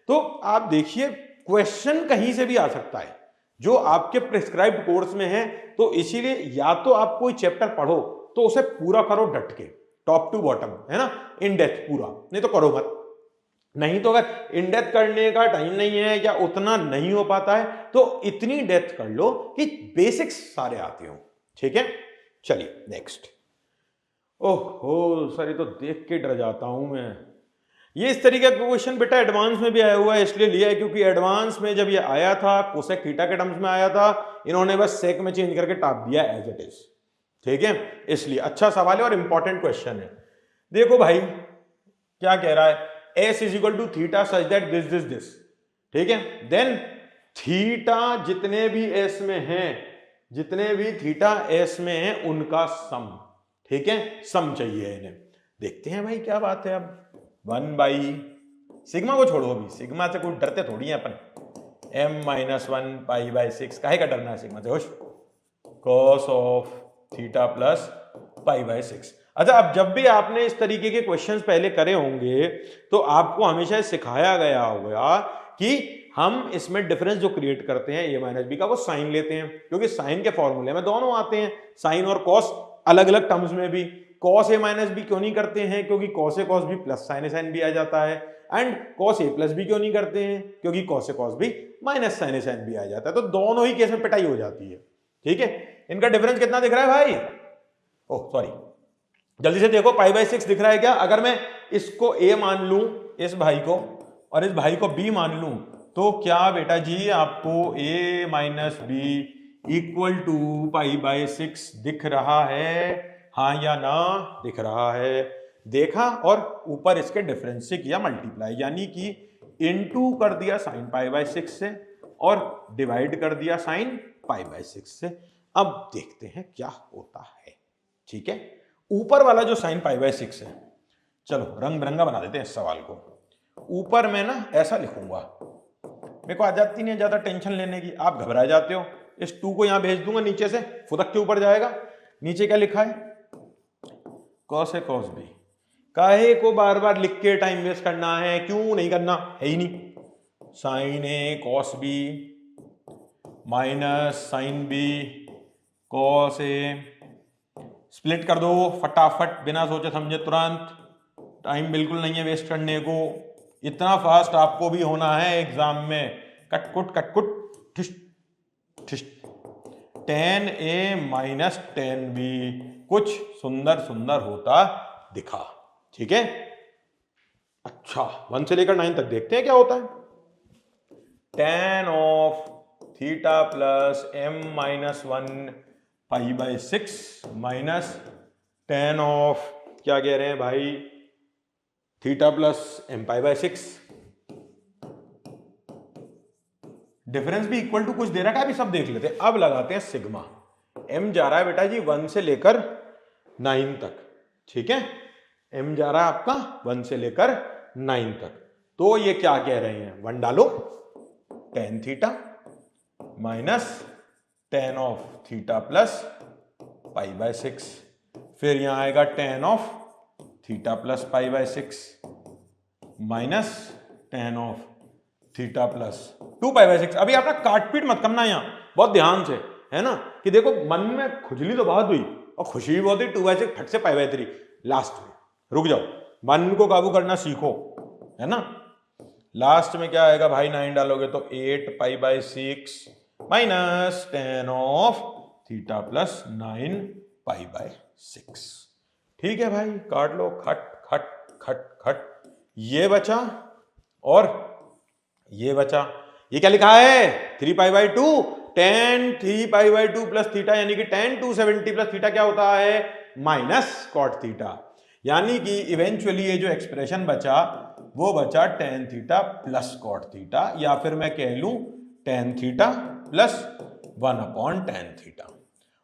तो आप देखिए क्वेश्चन कहीं से भी आ सकता है जो आपके प्रिस्क्राइब्ड कोर्स में है, तो इसीलिए या तो आप कोई चैप्टर पढ़ो तो उसे पूरा करो डट के, टॉप टू बॉटम, है ना, इन डेप्थ पूरा, नहीं तो करो मत। नहीं तो अगर इन डेप्थ करने का टाइम नहीं है या उतना नहीं हो पाता है तो इतनी डेप्थ कर लो कि बेसिक्स सारे आते हो। ठीक है, चलिए नेक्स्ट। ओहो सर, ये तो देख के डर जाता हूं मैं। ये इस तरीके का क्वेश्चन बेटा एडवांस में भी आया हुआ है, इसलिए लिया है क्योंकि एडवांस में जब ये आया था कोसेक थीटा के टर्म्स में आया था, इन्होंने बस सेक में चेंज करके टाप दिया एज इट इज। ठीक है, इसलिए अच्छा सवाल है और इंपॉर्टेंट क्वेश्चन है। देखो भाई क्या कह रहा है, s is equal to theta such that this. ठीक है, देन थीटा जितने भी s में हैं, जितने भी थीटा s में हैं उनका सम। ठीक है, सम चाहिए इन्हें। देखते हैं भाई क्या बात है। अब 1 सिग्मा को छोड़ो, अभी सिग्मा से कोई डरते थोड़ी है अपन। m-1 π/6, काहे का डरना है सिग्मा से? होश, cos ऑफ थीटा प्लस π/6। अच्छा, अब जब भी आपने इस तरीके के क्वेश्चंस पहले करे होंगे तो आपको हमेशा सिखाया गया होगा कि हम इसमें डिफरेंस जो क्रिएट करते हैं a माइनस बी का, वो साइन लेते हैं, क्योंकि साइन के फॉर्मूले में दोनों आते हैं, साइन और कॉस अलग अलग टर्म्स में भी। कॉस a माइनस बी क्यों नहीं करते हैं? क्योंकि cos A cos B plus sine A sine B आ जाता है। And cos A plus B क्यों नहीं करते हैं? क्योंकि cos A cos B minus sine A sine B आ जाता है। तो दोनों ही केस में पिटाई हो जाती है। ठीक है, इनका डिफरेंस कितना दिख रहा है भाई? ओह सॉरी, जल्दी से देखो, π/6 दिख रहा है क्या? अगर मैं इसको a मान लूं, इस भाई को, और इस भाई को b मान लूं, तो क्या बेटा जी आपको a minus b equal to π/6 दिख रहा है? हाँ या ना? दिख रहा है। देखा, और ऊपर इसके डिफरेंस से किया मल्टीप्लाई, यानी कि इनटू कर दिया साइन π/6 से और डिवाइड कर दिया साइन π/6 से। अब देखते हैं क्या होता है। ठीक है, ऊपर वाला जो साइन π/6 है, चलो रंग बिरंगा बना देते हैं इस सवाल को। ऊपर में ना ऐसा लिखूंगा, मेरे को आ जाती नहीं ज्यादा टेंशन लेने की, आप घबरा जाते हो। इस 2 को यहां भेज दूंगा, नीचे से फुदक के ऊपर जाएगा। नीचे क्या लिखा है? Cos A cos B. काहे को बार बार लिख के टाइम वेस्ट करना है? क्यों नहीं करना, है ही नहीं। Sine a cos B minus sine b cos a, split कर दो फटाफट बिना सोचे समझे तुरंत, टाइम बिल्कुल नहीं है वेस्ट करने को। इतना फास्ट आपको भी होना है एग्जाम में, कटकुट ठिश ठिश, tan A minus tan B कुछ सुंदर सुंदर होता दिखा। ठीक है, अच्छा 1 से लेकर 9 तक देखते हैं क्या होता है। tan of theta plus m minus 1 pi by 6 minus tan of क्या कह रहे हैं भाई, theta plus m pi by 6। Difference भी इक्वल टू कुछ दे रखा है, अभी सब देख लेते हैं। अब लगाते हैं सिग्मा। m जा रहा है बेटा जी 1 से लेकर 9 तक। ठीक है, m जा रहा है आपका 1 से लेकर 9 तक। तो ये क्या कह रहे हैं, 1 डालो, tan theta minus tan of theta plus pi by 6, फिर यहां आएगा tan of theta plus pi by 6 minus tan of theta plus 2 pi by 6। अभी आप ना काटपीट मत करना यहां, बहुत ध्यान से, है ना, कि देखो मन में खुजली तो बहुत हुई और खुशी भी बहुत हुई, 2 बाय 6 फट से पाई बाय 3 लास्ट में। रुक जाओ, मन को काबू करना सीखो, है ना। लास्ट में क्या आएगा भाई, 9 डालोगे तो 8 pi by 6 minus tan of theta plus 9 pi by 6। ठीक है भाई, काट लो, खट खट खट खट, ये बचा और ये बचा। ये क्या लिखा है, 3 pi by 2 tan 3 pi by 2 plus theta, यानी कि tan 270 प्लस थीटा क्या होता है, माइनस कॉट थीटा। यानी कि इवेंचुअली ये जो एक्सप्रेशन बचा वो बचा tan theta plus cot theta, या फिर मैं कह लूं tan theta plus 1 upon tan theta.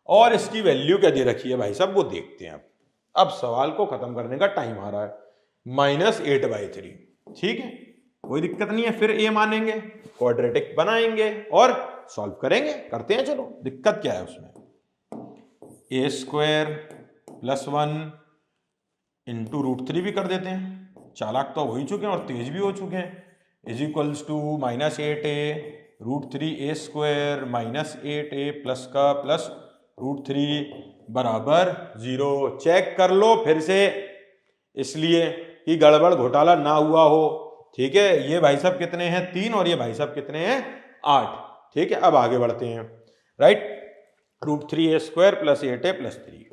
और इसकी वैल्यू क्या दे रखी है भाई साहब, वो देखते हैं। अब सवाल को खत्म करने का टाइम आ रहा है, -8/3। ठीक है, कोई दिक्कत नहीं है, फिर a मानेंगे, क्वाड्रेटिक बनाएंगे और सॉल्व करेंगे। करते हैं, चलो, दिक्कत क्या है उसमें। a² प्लस 1 इंटू √3 भी कर देते हैं, चालाक तो हो ही चुके हैं और तेज भी हो चुके हैं, is equals to -8a √3a² minus 8a plus का प्लस √3 बराबर 0। चेक कर लो फिर से, इसलिए कि गड़बड़ घोटाला ना हुआ हो। ठीक है, ये भाई साहब कितने हैं, 3, और ये भाई साहब कितने हैं, 8। ठीक है, अब आगे बढ़ते हैं। Right, √3a² plus 8a plus 3,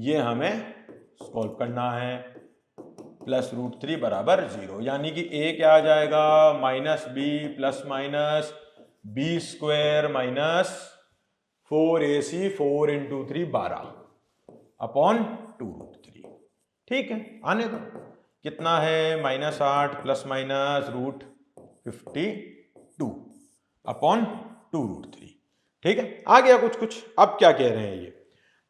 ये हमें सॉल्व करना है। प्लस √3 बराबर 0, यानी कि a क्या आ जाएगा, -b plus minus b² minus 4ac 4 into 3 12 upon 2√3। ठीक है, आने दो, कितना है, -8 प्लस माइनस √52 अपॉन 2√3। ठीक है, आ गया कुछ कुछ। अब क्या कह रहे हैं ये,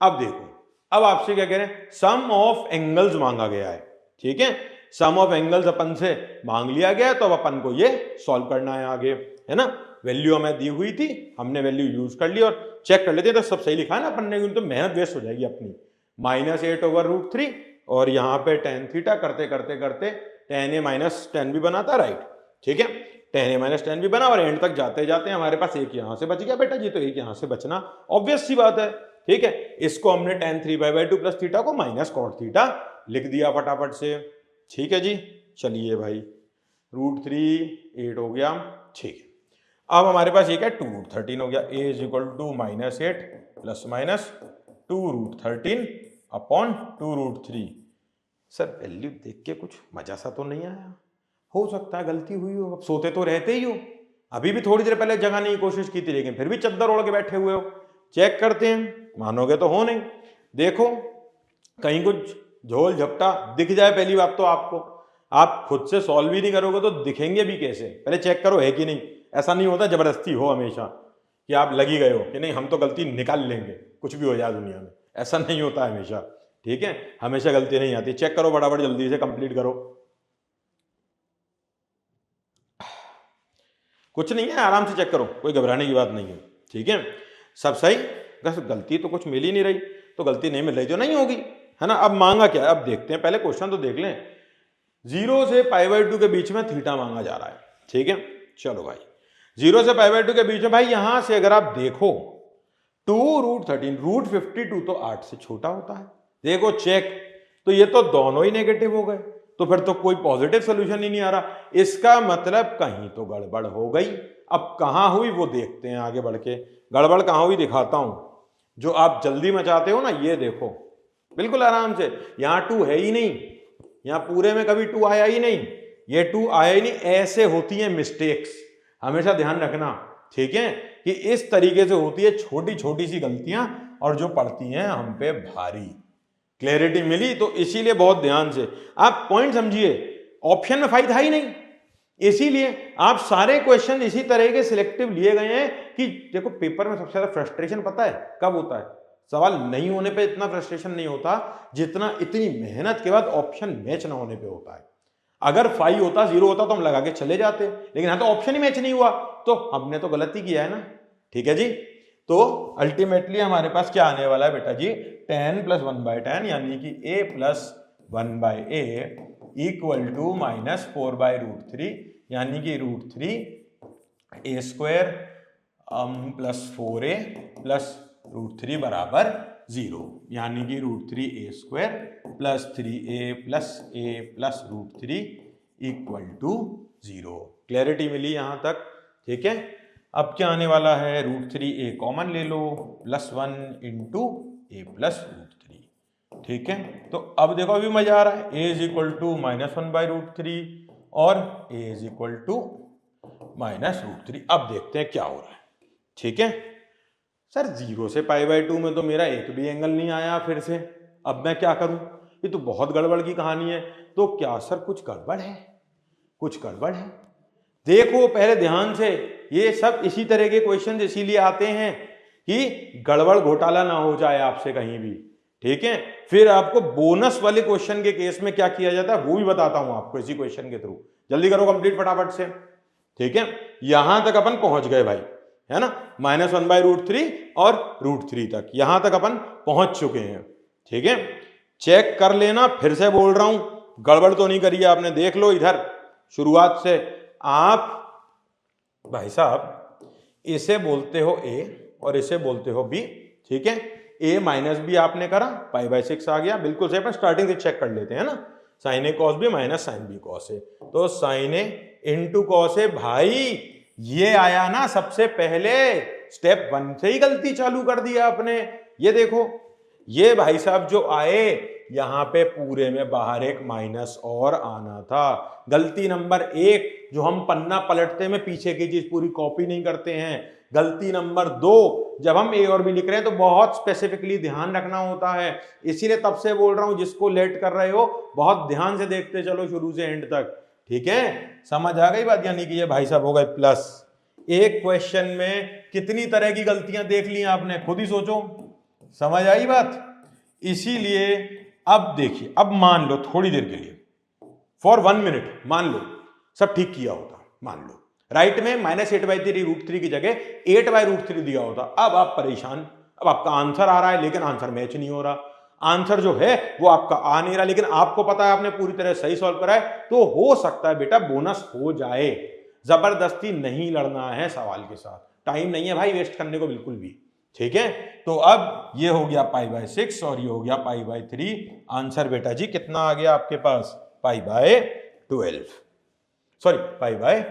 अब देखो, अब आपसे क्या कह रहे हैं, सम ऑफ एंगल्स मांगा गया है। ठीक है, सम ऑफ एंगल्स अपन से मांग लिया गया, तो अब अपन को ये सॉल्व करना है आगे, है ना। वैल्यू हमें दी हुई थी, हमने वैल्यू यूज कर ली, और चेक कर लेते तो सब सही लिखा है ना अपन ने, तो मेहनत वेस्ट हो जाएगी अपनी। -8/√3 और यहाँ पे tan थीटा करते करते करते tan a minus tan b बनाता, राइट। ठीक है, tan a minus tan b बना, और एंड तक जाते जाते हमारे पास एक यहाँ से बच गया बेटा जी, तो एक यहाँ से बचना ऑब्वियस सी बात है। ठीक है, इसको हमने tan 3/2 प्लस थीटा को माइनस कॉट थीटा लिख दिया फटाफट से। ठीक है जी, चलिए भाई, √3 8 हो गया। ठीक है, अब हमारे पास ये क्या, 2√13 हो गया। a is equal to -8 plus minus 2√13 upon 2√3। Sir value देख के कुछ मजा सा तो नहीं आया, हो सकता है गलती हुई हो, अब सोते तो रहते ही हो, अभी भी थोड़ी देर पहले जगाने की कोशिश की थी, लेकिन फिर भी चद्दर ओढ़ के बैठे हुए हो। चेक करते हैं, मानोगे तो हो नहीं। देखो कहीं कुछ झोल झपटा दिख जाए, पहली बात तो आपको, आप खुद से सॉल्व ही नहीं करोगे तो दिखेंगे भी कैसे, पहले चेक करो है कि नहीं। ऐसा नहीं होता जबरदस्ती हो हमेशा कि आप लगी गए हो कि नहीं हम तो गलती निकाल लेंगे कुछ भी हो जाए दुनिया में, ऐसा नहीं होता हमेशा। ठीक है, हमेशा गलती नहीं आती। चेक करो फटाफट, जल्दी से कंप्लीट करो। कुछ नहीं है, आराम से चेक करो, कोई घबराने की बात नहीं है। ठीक है, सब सही, बस गलती तो कुछ मिल ही नहीं रही, तो गलती नहीं मिल रही तो नहीं होगी, है ना। अब मांगा क्या है, अब देखते हैं, पहले क्वेश्चन तो देख लें। 0 से π/2 के बीच में थीटा मांगा जा रहा है। ठीक है, चलो भाई, 0 से π/2 के बीच में, भाई यहां से अगर आप देखो 2√13 √52 तो 8 से छोटा होता है। देखो चेक, तो ये तो दोनों ही नेगेटिव हो गए, तो फिर तो कोई पॉजिटिव सोल्यूशन ही नहीं आ रहा। इसका मतलब कहीं तो गड़बड़ हो गई। अब कहाँ हुई वो देखते हैं आगे बढ़ के, गड़बड़ कहाँ हुई दिखाता हूं। जो आप जल्दी मचाते हो ना, ये देखो बिल्कुल आराम से, यहाँ 2 है ही नहीं, यहाँ पूरे में कभी 2 आया ही नहीं, ये 2 आया ही नहीं। ऐसे होती हैं मिस्टेक्स, हमेशा ध्यान रखना, ठीक है, कि इस तरीके से होती है छोटी छोटी सी गलतियां और जो पड़ती हैं हम पे भारी। क्लैरिटी मिली? तो इसीलिए बहुत ध्यान से आप पॉइंट समझिए, ऑप्शन में फायदा ही नहीं, इसीलिए आप सारे क्वेश्चन इसी तरह के सिलेक्टिव लिए गए हैं कि देखो पेपर में सबसे ज्यादा फ्रस्ट्रेशन पता है कब होता है? सवाल नहीं होने पे इतना फ्रस्ट्रेशन नहीं होता जितना इतनी मेहनत के बाद ऑप्शन मैच ना होने पे होता है। अगर 5 होता 0 होता तो हम लगा के चले जाते, लेकिन हाँ तो ऑप्शन ही मैच नहीं हुआ तो हमने तो गलती किया है ना, ठीक है जी। तो अल्टीमेटली हमारे पास क्या आने वाला है बेटा जी, 10 + 1/10 यानी कि a + 1/a इक्वल टू -4/√3 यानी कि √3a² + 4a + √3 बराबर 0, यानी कि √3a² + 3a + a + √3 equal to 0। Clarity मिली यहां तक? ठीक है। अब क्या आने वाला है, √3a कॉमन ले लो, +1 × a + √3, ठीक है। तो अब देखो अभी मजा आ रहा है, a = -1/√3 और a = -√3। अब देखते हैं क्या हो रहा है, ठीक है। सर 0 से π/2 में तो मेरा एक भी एंगल नहीं आया फिर से, अब मैं क्या करूं? ये तो बहुत गड़बड़ की कहानी है। तो क्या सर कुछ गड़बड़ है? कुछ गड़बड़ है? देखो पहले ध्यान से, ये सब इसी तरह के क्वेश्चन इसीलिए आते हैं कि गड़बड़ घोटाला ना हो जाए आपसे कहीं भी, ठीक है। फिर आपको बोनस वाले क्वेश्चन के केस में क्या किया जाता है वो भी बताता हूं आपको इसी क्वेश्चन के थ्रू। जल्दी करो कंप्लीट फटाफट से, ठीक है। यहां तक अपन पहुंच गए भाई, है ना, -1/√3 और √3 तक यहां तक अपन पहुंच चुके हैं, ठीक है। चेक कर लेना, फिर से बोल रहा हूं, गड़बड़ तो नहीं करी है आपने। देख लो इधर शुरुआत से, आप भाई साहब इसे बोलते हो a और इसे बोलते हो b, ठीक है। a - b आपने करा, π/6 आ गया, बिल्कुल सही। अपन स्टार्टिंग से चेक कर लेते हैं ना, sin a cos b - sin b cos a, तो sin a × cos a। भाई ये आया ना सबसे पहले, स्टेप 1 से ही गलती चालू कर दिया आपने। ये देखो, ये भाई साहब जो आए यहां पे पूरे में बाहर एक माइनस और आना था। गलती नंबर 1, जो हम पन्ना पलटते में पीछे की चीज पूरी कॉपी नहीं करते हैं। गलती नंबर 2, जब हम a और b लिख रहे हैं तो बहुत स्पेसिफिकली ध्यान रखना होता है, इसीलिए तब से बोल रहा हूं जिसको लेट कर रहे हो बहुत ध्यान से देखते चलो शुरू से एंड तक, ठीक है। समझ आ गई बात? यानी कि ये भाई साहब हो गए प्लस। एक क्वेश्चन में कितनी तरह की गलतियां देख ली आपने, खुद ही सोचो। समझ आई बात? इसीलिए अब देखिए, अब मान लो थोड़ी देर के लिए, फॉर 1 मिनट मान लो सब ठीक किया होता, मान लो राइट में -8/3 की जगह 8/√3 दिया होता। अब आप परेशान, अब आपका आंसर आ रहा है लेकिन आंसर मैच नहीं हो रहा, आंसर जो है वो आपका आ नहीं रहा, लेकिन आपको पता है आपने पूरी तरह सही सॉल्व करा है, तो हो सकता है बेटा बोनस हो जाए। जबरदस्ती नहीं लड़ना है सवाल के साथ, टाइम नहीं है भाई वेस्ट करने को बिल्कुल भी, ठीक है। तो अब ये हो गया π/6 और ये हो गया π/3। आंसर बेटा जी कितना आ गया आपके पास, π/12, सॉरी π/2।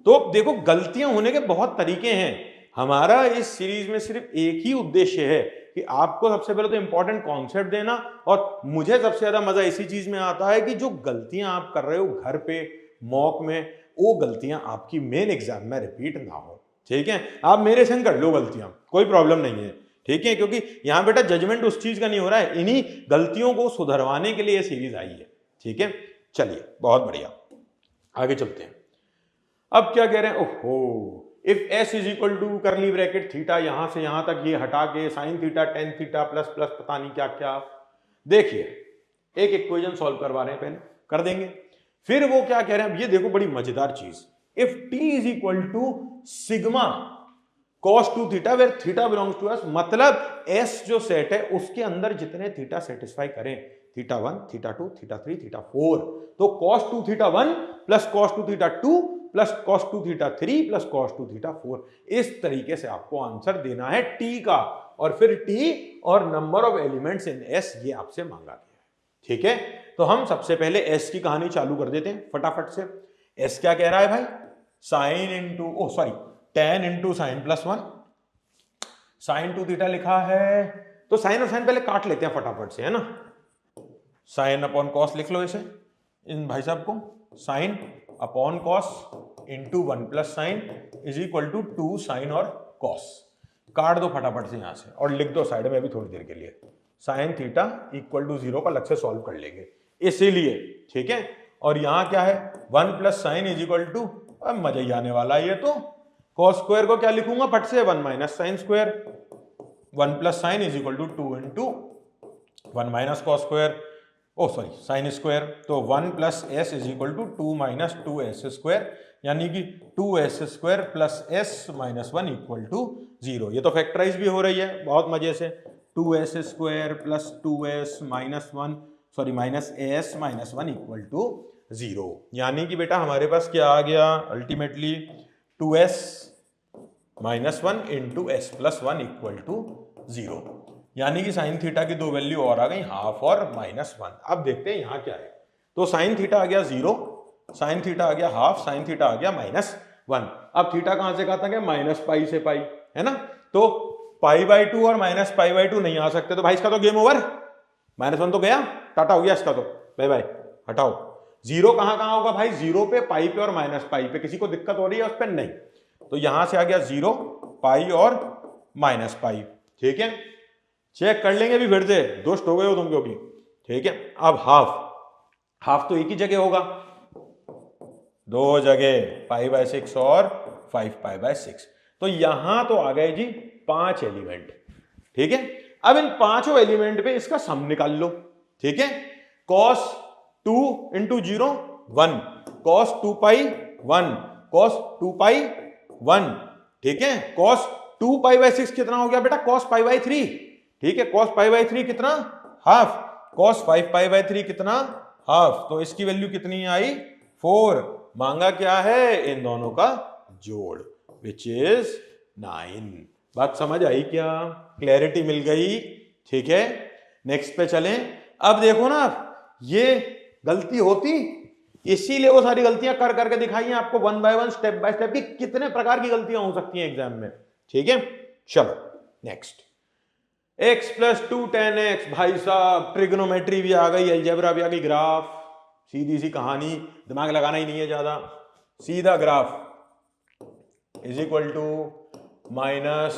तो देखो गलतियां होने के बहुत तरीके हैं। हमारा इस सीरीज में सिर्फ एक ही उद्देश्य है कि आपको सबसे पहले तो इंपॉर्टेंट कॉन्सेप्ट देना, और मुझे सबसे ज्यादा मजा इसी चीज में आता है कि जो गलतियां आप कर रहे हो घर पे मॉक में, वो गलतियां आपकी मेन एग्जाम में रिपीट ना हो, ठीक है। आप मेरे संग कर लो गलतियां, कोई प्रॉब्लम नहीं है, ठीक है, क्योंकि यहां बेटा जजमेंट उस चीज का नहीं हो रहा है, इन्हीं गलतियों को सुधरवाने के लिए ये सीरीज आई है, ठीक है। चलिए बहुत बढ़िया, आगे चलते हैं। अब क्या कह रहे हैं, ओहो, इफ s = करली ब्रैकेट थीटा, यहां से यहां तक ये हटा के sin θ tan θ प्लस प्लस पता नहीं क्या क्या। देखिए एक इक्वेशन सॉल्व करवा रहे हैं, पहले कर देंगे, फिर वो क्या कह रहे हैं, अब ये देखो बड़ी मजेदार चीज, if t = sigma cos 2θ where θ belongs to s, मतलब s जो सेट है उसके अंदर जितने थीटा सेटिस्फाई करें, θ1 θ2 θ3 θ4, तो cos 2θ1 plus cos 2θ2 plus cos 2θ3 plus cos 2θ4, इस तरीके से आपको आंसर देना है t का, और फिर t और number of elements in s ये आपसे मांगा गया है, ठीक है। तो हम सबसे पहले s की कहानी चालू कर देते हैं फटाफट से। s क्या कह रहा है भाई, sine into tan into sine plus 1, sine 2 theta लिखा है, तो साइन और साइन पहले काट लेते हैं फटाफट से, है ना। साइन अपॉन कॉस लिख लो इसे, इन भाई साहब को, sine upon cos into 1 plus sine is equal to 2 sine और कॉस। काट दो फटाफट से यहां से और लिख दो साइड में अभी थोड़ी देर के लिए, साइन थीटा इक्वल टू 0 का अलग से सॉल्व कर लेंगे इसीलिए, ठीक है। और यहां क्या है, 1 plus sine is equal to, अब मजा ही आने वाला है ये तो, कॉस स्क्वायर को क्या लिखूंगा फट से, 1 minus sine square, 1 plus sine is equal to 2 into 1 minus cos square, sine square, तो 1 plus s is equal to 2 minus 2s square, यानी कि 2s square plus s minus 1 equal to 0। ये तो फैक्टराइज भी हो रही है बहुत मजे से, 2s square plus 2s minus 1 minus s minus 1 equal to 0, यानी कि बेटा हमारे पास क्या आ गया ultimately, 2s minus 1 into s plus 1 equal to 0, यानी कि साइन थीटा की दो वैल्यू और आ गई, हाफ और माइनस 1। अब देखते हैं यहाँ क्या है, तो साइन थीटा आ गया 0, साइन थीटा आ गया हाफ, साइन थीटा आ गया माइनस 1। अब थीटा कहां से कहा था, माइनस पाई से पाई, है ना, तो π/2 और माइनस π/2 नहीं आ सकते, तो भाई इसका तो गेम ओवर, -1 तो गया, टाटा हो गया इसका तो, बाय बाय, हटाओ। 0 कहां कहां होगा भाई, 0 पे, पाई पे और माइनस पाई पे, किसी को दिक्कत हो रही है उस पर, नहीं, तो यहां से आ गया 0, पाई और माइनस पाई, ठीक है। चेक कर लेंगे भी फिर से, दुष्ट हो गए हो तुम क्योंकि, ठीक है। अब हाफ तो एक ही जगह होगा, दो जगह, π/6 और 5π/6, तो यहां तो आ गए जी 5 एलिमेंट, ठीक है। अब इन पांचों एलिमेंट पे इसका सम निकाल लो, ठीक है। cos 2 इंटू 0 1, cos 2π 1, cos 2π 1, ठीक है। cos 2π/6 कितना हो गया बेटा, cos π/3, ठीक है। cos π/3 कितना, हाफ, cos 5π/3 कितना, हाफ, तो इसकी वैल्यू कितनी आई, 4। मांगा क्या है, इन दोनों का जोड़, विच इज 9। बात समझ आई क्या, क्लैरिटी मिल गई, ठीक है। नेक्स्ट पे चलें। अब देखो ना, ये गलती होती, इसीलिए वो सारी गलतियां कर करके दिखाई हैं आपको, 1 बाय 1 स्टेप बाय स्टेप की कितने प्रकार की गलतियां हो सकती हैं एग्जाम में, ठीक है। चलो next, x plus 2 tan x, भाई साहब ट्रिग्नोमेट्री भी आ गई, अलजेब्रा भी आ गई, ग्राफ, सीधी सी कहानी, दिमाग लगाना ही नहीं है ज्यादा, सीधा graph is equal to minus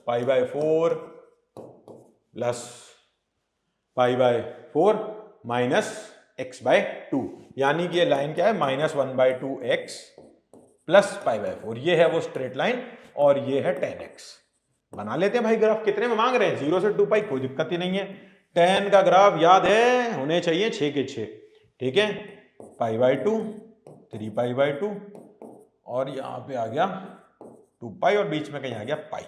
π/4 plus π/4 minus x/2, यानी कि ये लाइन क्या है, -1/2x प्लस π/4, ये है वो स्ट्रेट लाइन और ये है tan x। बना लेते हैं भाई ग्राफ, कितने में मांग रहे हैं, 0 से 2π, कोई दिक्कत ही नहीं है। tan का ग्राफ याद है, होने चाहिए 6 के 6, ठीक है। π/2 3π/2 और यहां पे आ गया 2π और बीच में कहीं आ गया पाई,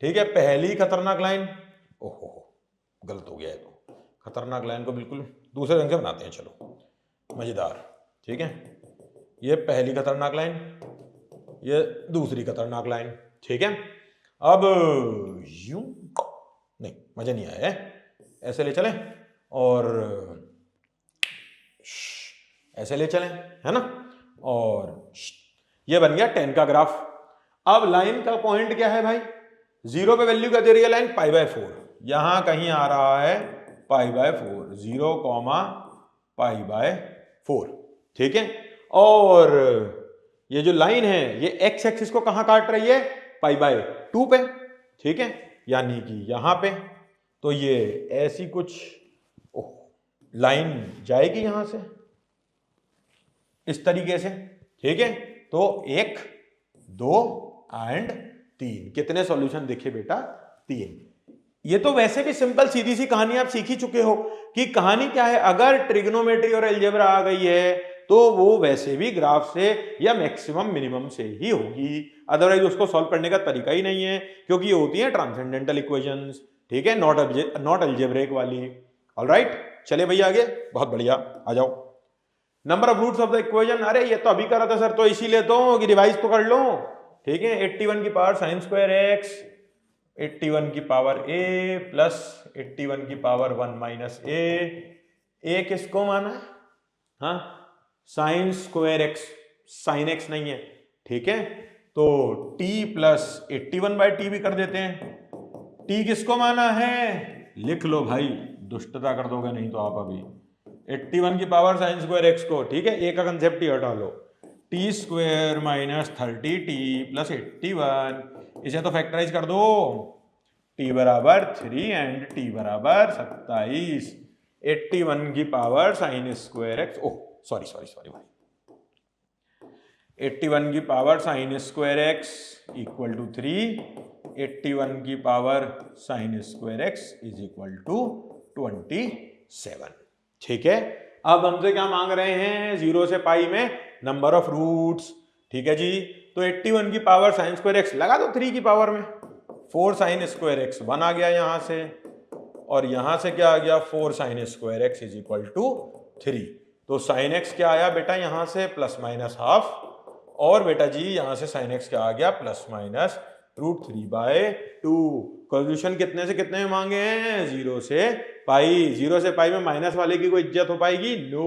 ठीक है। पहली खतरनाक लाइन, ओहो गलत हो गया है, तो खतरनाक लाइन को बिल्कुल दूसरे रंग से बनाते हैं, चलो मजेदार, ठीक है। ये पहली खतरनाक लाइन, ये दूसरी खतरनाक लाइन, ठीक है। अब यूं नहीं, मजा नहीं आया है, ऐसे ले चलें और ऐसे ले चलें, है ना, और ये बन गया tan का ग्राफ। अब लाइन का पॉइंट क्या है भाई, 0 पे वैल्यू क्या दे रही है लाइन, π/4, यहां कहीं आ रहा है π/4, 0, π/4, ठीक है। और ये जो लाइन है ये x एक्सिस को कहां काट रही है, π/2 पे, ठीक है, यानी कि यहां पे, तो ये ऐसी कुछ लाइन जाएगी यहां से इस तरीके से, ठीक है। तो 1 2 एंड 3, कितने सॉल्यूशन दिखे बेटा, 3। ये तो वैसे भी सिंपल सीधी सी कहानी आप सीख ही चुके हो कि कहानी क्या है, अगर ट्रिग्नोमेट्री और अलजेब्रा आ गई है तो वो वैसे भी ग्राफ से या मैक्सिमम मिनिमम से ही होगी, अदरवाइज उसको सॉल्व करने का तरीका ही नहीं है, क्योंकि ये होती है ट्रांसेंडेंटल इक्वेशंस, ठीक है, नॉट अलजेब्रिक वाली। ऑलराइट, चले भैया आगे, बहुत बढ़िया, आ जाओ। Number of roots of the equation, अरे ये तो अभी करा था सर, तो इसीलिए तो कि रिवाइज तो कर लो, ठीक है। 81 की पावर साइन स्क्वायर एक्स, 81 की पावर a प्लस 81 की पावर 1 माइनस a किसको माना है, हाँ, sign square x, sine x नहीं है, ठीक है, तो t प्लस 81/t भी कर देते हैं। t किसको माना है, लिख लो भाई, दुष्टता कर दोगे नहीं तो आप अभी 81 की पावर साइन स्क्वायर एक्स को, ठीक है, ए का कंसेप्ट ही हटा लो, t square minus 30t plus 81, इसे तो फैक्टराइज कर दो, t बराबर 3 एंड t बराबर 27, 81 की power sine square x, oh sorry भाई, 81 की power sine square x equal to 3, 81 की power sine square x is equal to 27। ठीक है, अब हमसे क्या मांग रहे हैं, 0 से पाई में नंबर ऑफ रूट्स। ठीक है जी, तो 81 की पावर साइन स्क्वायर एक्स लगा दो 3 की पावर में, 4 साइन स्क्वायर एक्स 1 आ गया यहां से, और यहां से क्या आ गया 4 sine square x is equal to 3। तो साइन एक्स क्या आया बेटा यहां से प्लस माइनस हाफ, और बेटा जी यहां से साइन एक्स क्या आ गया प्लस माइनस √3/2। सॉल्यूशन कितने से कितने में मांगे हैं, 0 से पाई। 0 से पाई में माइनस वाले की कोई इज्जत हो पाएगी, no,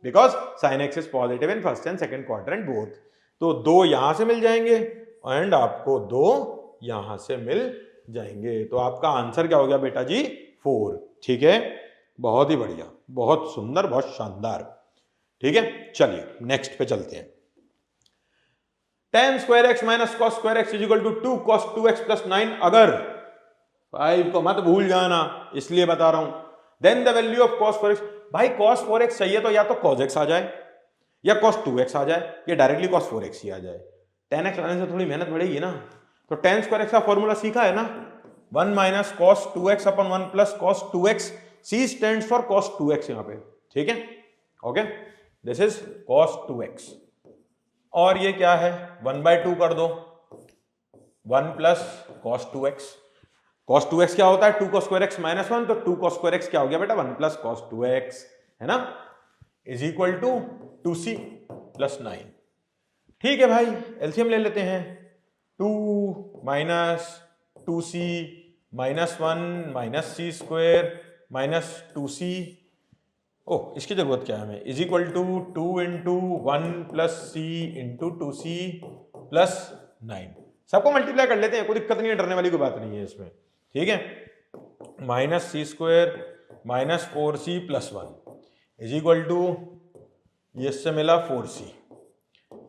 because sine x is positive in first and second quadrant both. तो 2 यहां से मिल जाएंगे एंड आपको 2 यहां से मिल जाएंगे, तो आपका आंसर क्या हो गया बेटा जी 4। ठीक है, बहुत ही बढ़िया, बहुत सुंदर, बहुत शानदार। ठीक है, चलिए नेक्स्ट पे चलते हैं। tan square x minus cos square x is equal to 2 cos 2x plus 9, अगर 5 को मत भूल जाना इसलिए बता रहा हूं, then the value of cos 4x, भाई cos 4x चाहिए तो या तो cos x आ जाए या cos 2x आ जाए या डायरेक्टली cos 4x ही आ जाए। tan x आने से थोड़ी मेहनत बढ़ेगी ना, तो tan स्क्वायर एक्स का फॉर्मूला सीखा है ना, 1 minus cos 2x upon 1 plus cos 2x, c stands for cos 2x यहाँ पे। ठीक है, okay, this is cos 2x, और ये क्या है 1/2 कर दो, 1 plus cos 2x, cos 2x क्या होता है 2 cos स्क्वायर एक्स माइनस 1, तो 2 cos स्क्वायर एक्स क्या हो गया बेटा 1 प्लस cos 2x, है ना, is equal to 2c plus 9। ठीक है भाई, एलसीएम ले लेते हैं, 2 minus 2c minus 1 minus c square minus 2c, oh इसकी जरूरत क्या है हमें, is equal to 2 into 1 plus c into 2c plus 9। सबको मल्टीप्लाई कर लेते हैं, कोई दिक्कत नहीं है, डरने वाली कोई बात नहीं है इसमें। ठीक है, minus c square minus 4c plus 1 is equal to, ये इससे मिला 4c,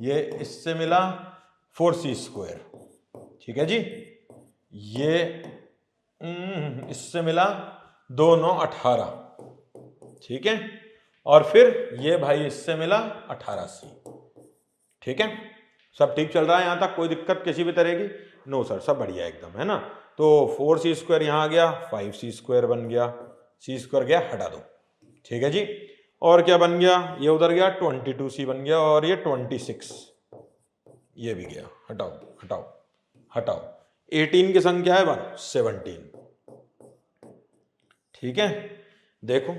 ये इससे मिला 4c स्क्वायर। ठीक है जी, ये इससे मिला 2 9 18। ठीक है, और फिर ये भाई इससे मिला 18c। ठीक है, सब ठीक चल रहा है यहां तक, कोई दिक्कत किसी भी तरह की, नो सर, सब बढ़िया एकदम, है ना। तो 4c स्क्वायर यहां आ गया, 5c स्क्वायर बन गया, c स्क्वायर गया हटा दो। ठीक है जी, और क्या बन गया, ये उधर गया 22c बन गया, और ये 26 ये भी गया, हटाओ हटाओ हटाओ, 18 की संख्या है 1 17। ठीक है, देखो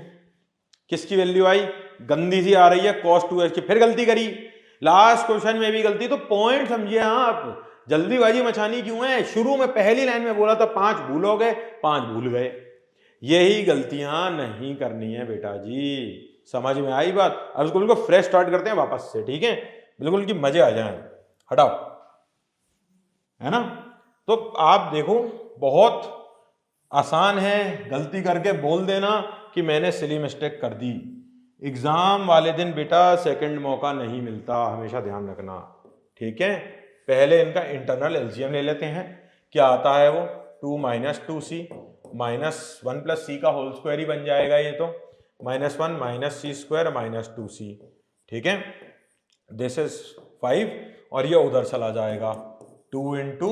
किसकी वैल्यू आई, गंदी सी आ रही है cos 2x की, फिर गलती करी, लास्ट क्वेश्चन में भी गलती, तो पॉइंट समझिए आप, जल्दीबाजी मचानी क्यों है, शुरू में पहली लाइन में बोला था 5 भूलोगे, 5 भूल गए, यही गलतियां नहीं करनी है बेटा जी, समझ में आई बात। अब इसको बिल्कुल फ्रेश स्टार्ट करते हैं वापस से, ठीक है, बिल्कुल की मजे आ जाए, हटाओ, है ना। तो आप देखो बहुत आसान है, गलती करके बोल देना कि मैंने सिली मिस्टेक कर दी, एग्जाम वाले दिन बेटा सेकंड मौका नहीं मिलता, हमेशा ध्यान रखना। ठीक है, पहले इनका इंटरनल एलसीएम ले लेते हैं, क्या आता है वो 2 minus 2c minus 1 plus c का होल स्क्वायर ही बन जाएगा, ये तो -1 minus c square minus 2c। ठीक है, दिस इज 5, और ये उधर चला जाएगा 2 into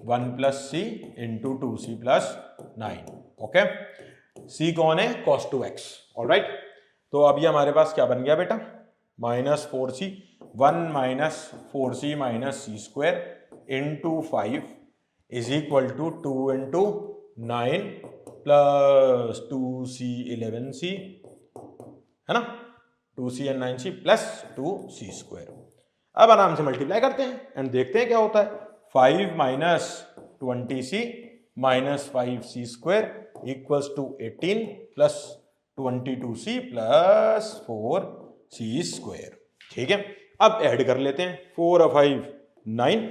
1 plus c into 2c plus 9। Okay, c कौन है cos 2x, ऑलराइट। तो अब ये हमारे पास क्या बन गया बेटा, -4c, 1 minus 4c minus c square into 5 is equal to 2 into 9 plus 2c 11c, है ना, 2c and 9c plus 2c square. अब आराम से मल्टीप्लाई करते हैं एंड देखते हैं क्या होता है, 5 minus 20c minus 5c square equals to 18 plus 22c plus 4c square. ठीक है, अब ऐड कर लेते हैं, 4 और 5 9,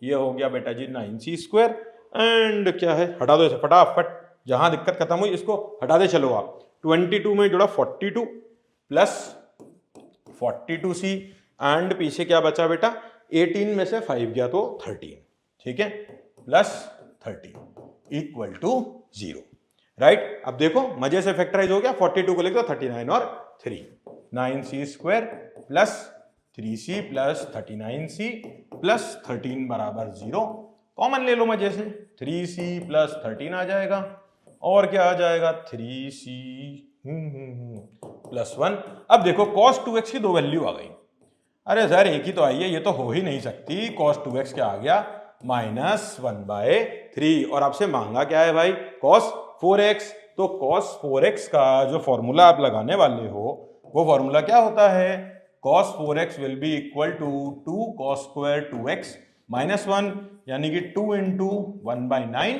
ये हो गया बेटा जी 9c²। एंड क्या है, हटा दो इसे फटाफट, जहां दिक्कत खत्म हुई इसको हटा दे चलो आप। 22 में जुड़ा 42 प्लस 42c, एंड पीछे क्या बचा बेटा, 18 में से 5 गया तो 13, ठीक है, प्लस 13 इक्वल टू 0, राइट। अब देखो मजे से फैक्टराइज हो गया, 42 को लिख दो 39 और 3, 9c² plus 3c plus 39c plus 13 बराबर 0, कॉमन ले लो मजे से, 3c प्लस 13 आ जाएगा, और क्या आ जाएगा 3c प्लस 1। अब देखो cos 2x की दो वैल्यू आ गई, अरे सर एक ही तो आई है, ये तो हो ही नहीं सकती, cos 2x क्या आ गया -1/3, और आपसे मांगा क्या है भाई cos 4x, तो cos 4x का जो फॉर्मूला आप लगाने वाले हो वो फॉर्मूला क्या होता है, cos 4x will be equal to 2 cos square 2x -1, यानी कि 2 इंटू 1/9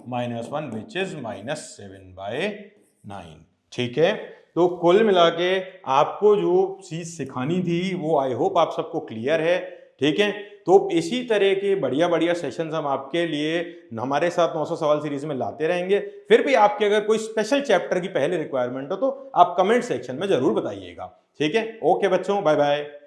-1 विच इज -7/9, ठीक है। तो कुल मिला के आपको जो चीज सिखानी थी वो आई होप आप सबको क्लियर है, ठीक है। तो इसी तरह के बढ़िया बढ़िया सेशंस हम आपके लिए हमारे साथ 900 सवाल सीरीज में लाते रहेंगे। फिर भी आपके अगर कोई स्पेशल चैप्टर की पहले रिक्वायरमेंट हो तो आप कमेंट सेक्शन में जरूर बताइएगा, ठीक है। ओके बच्चों, बाय बाय।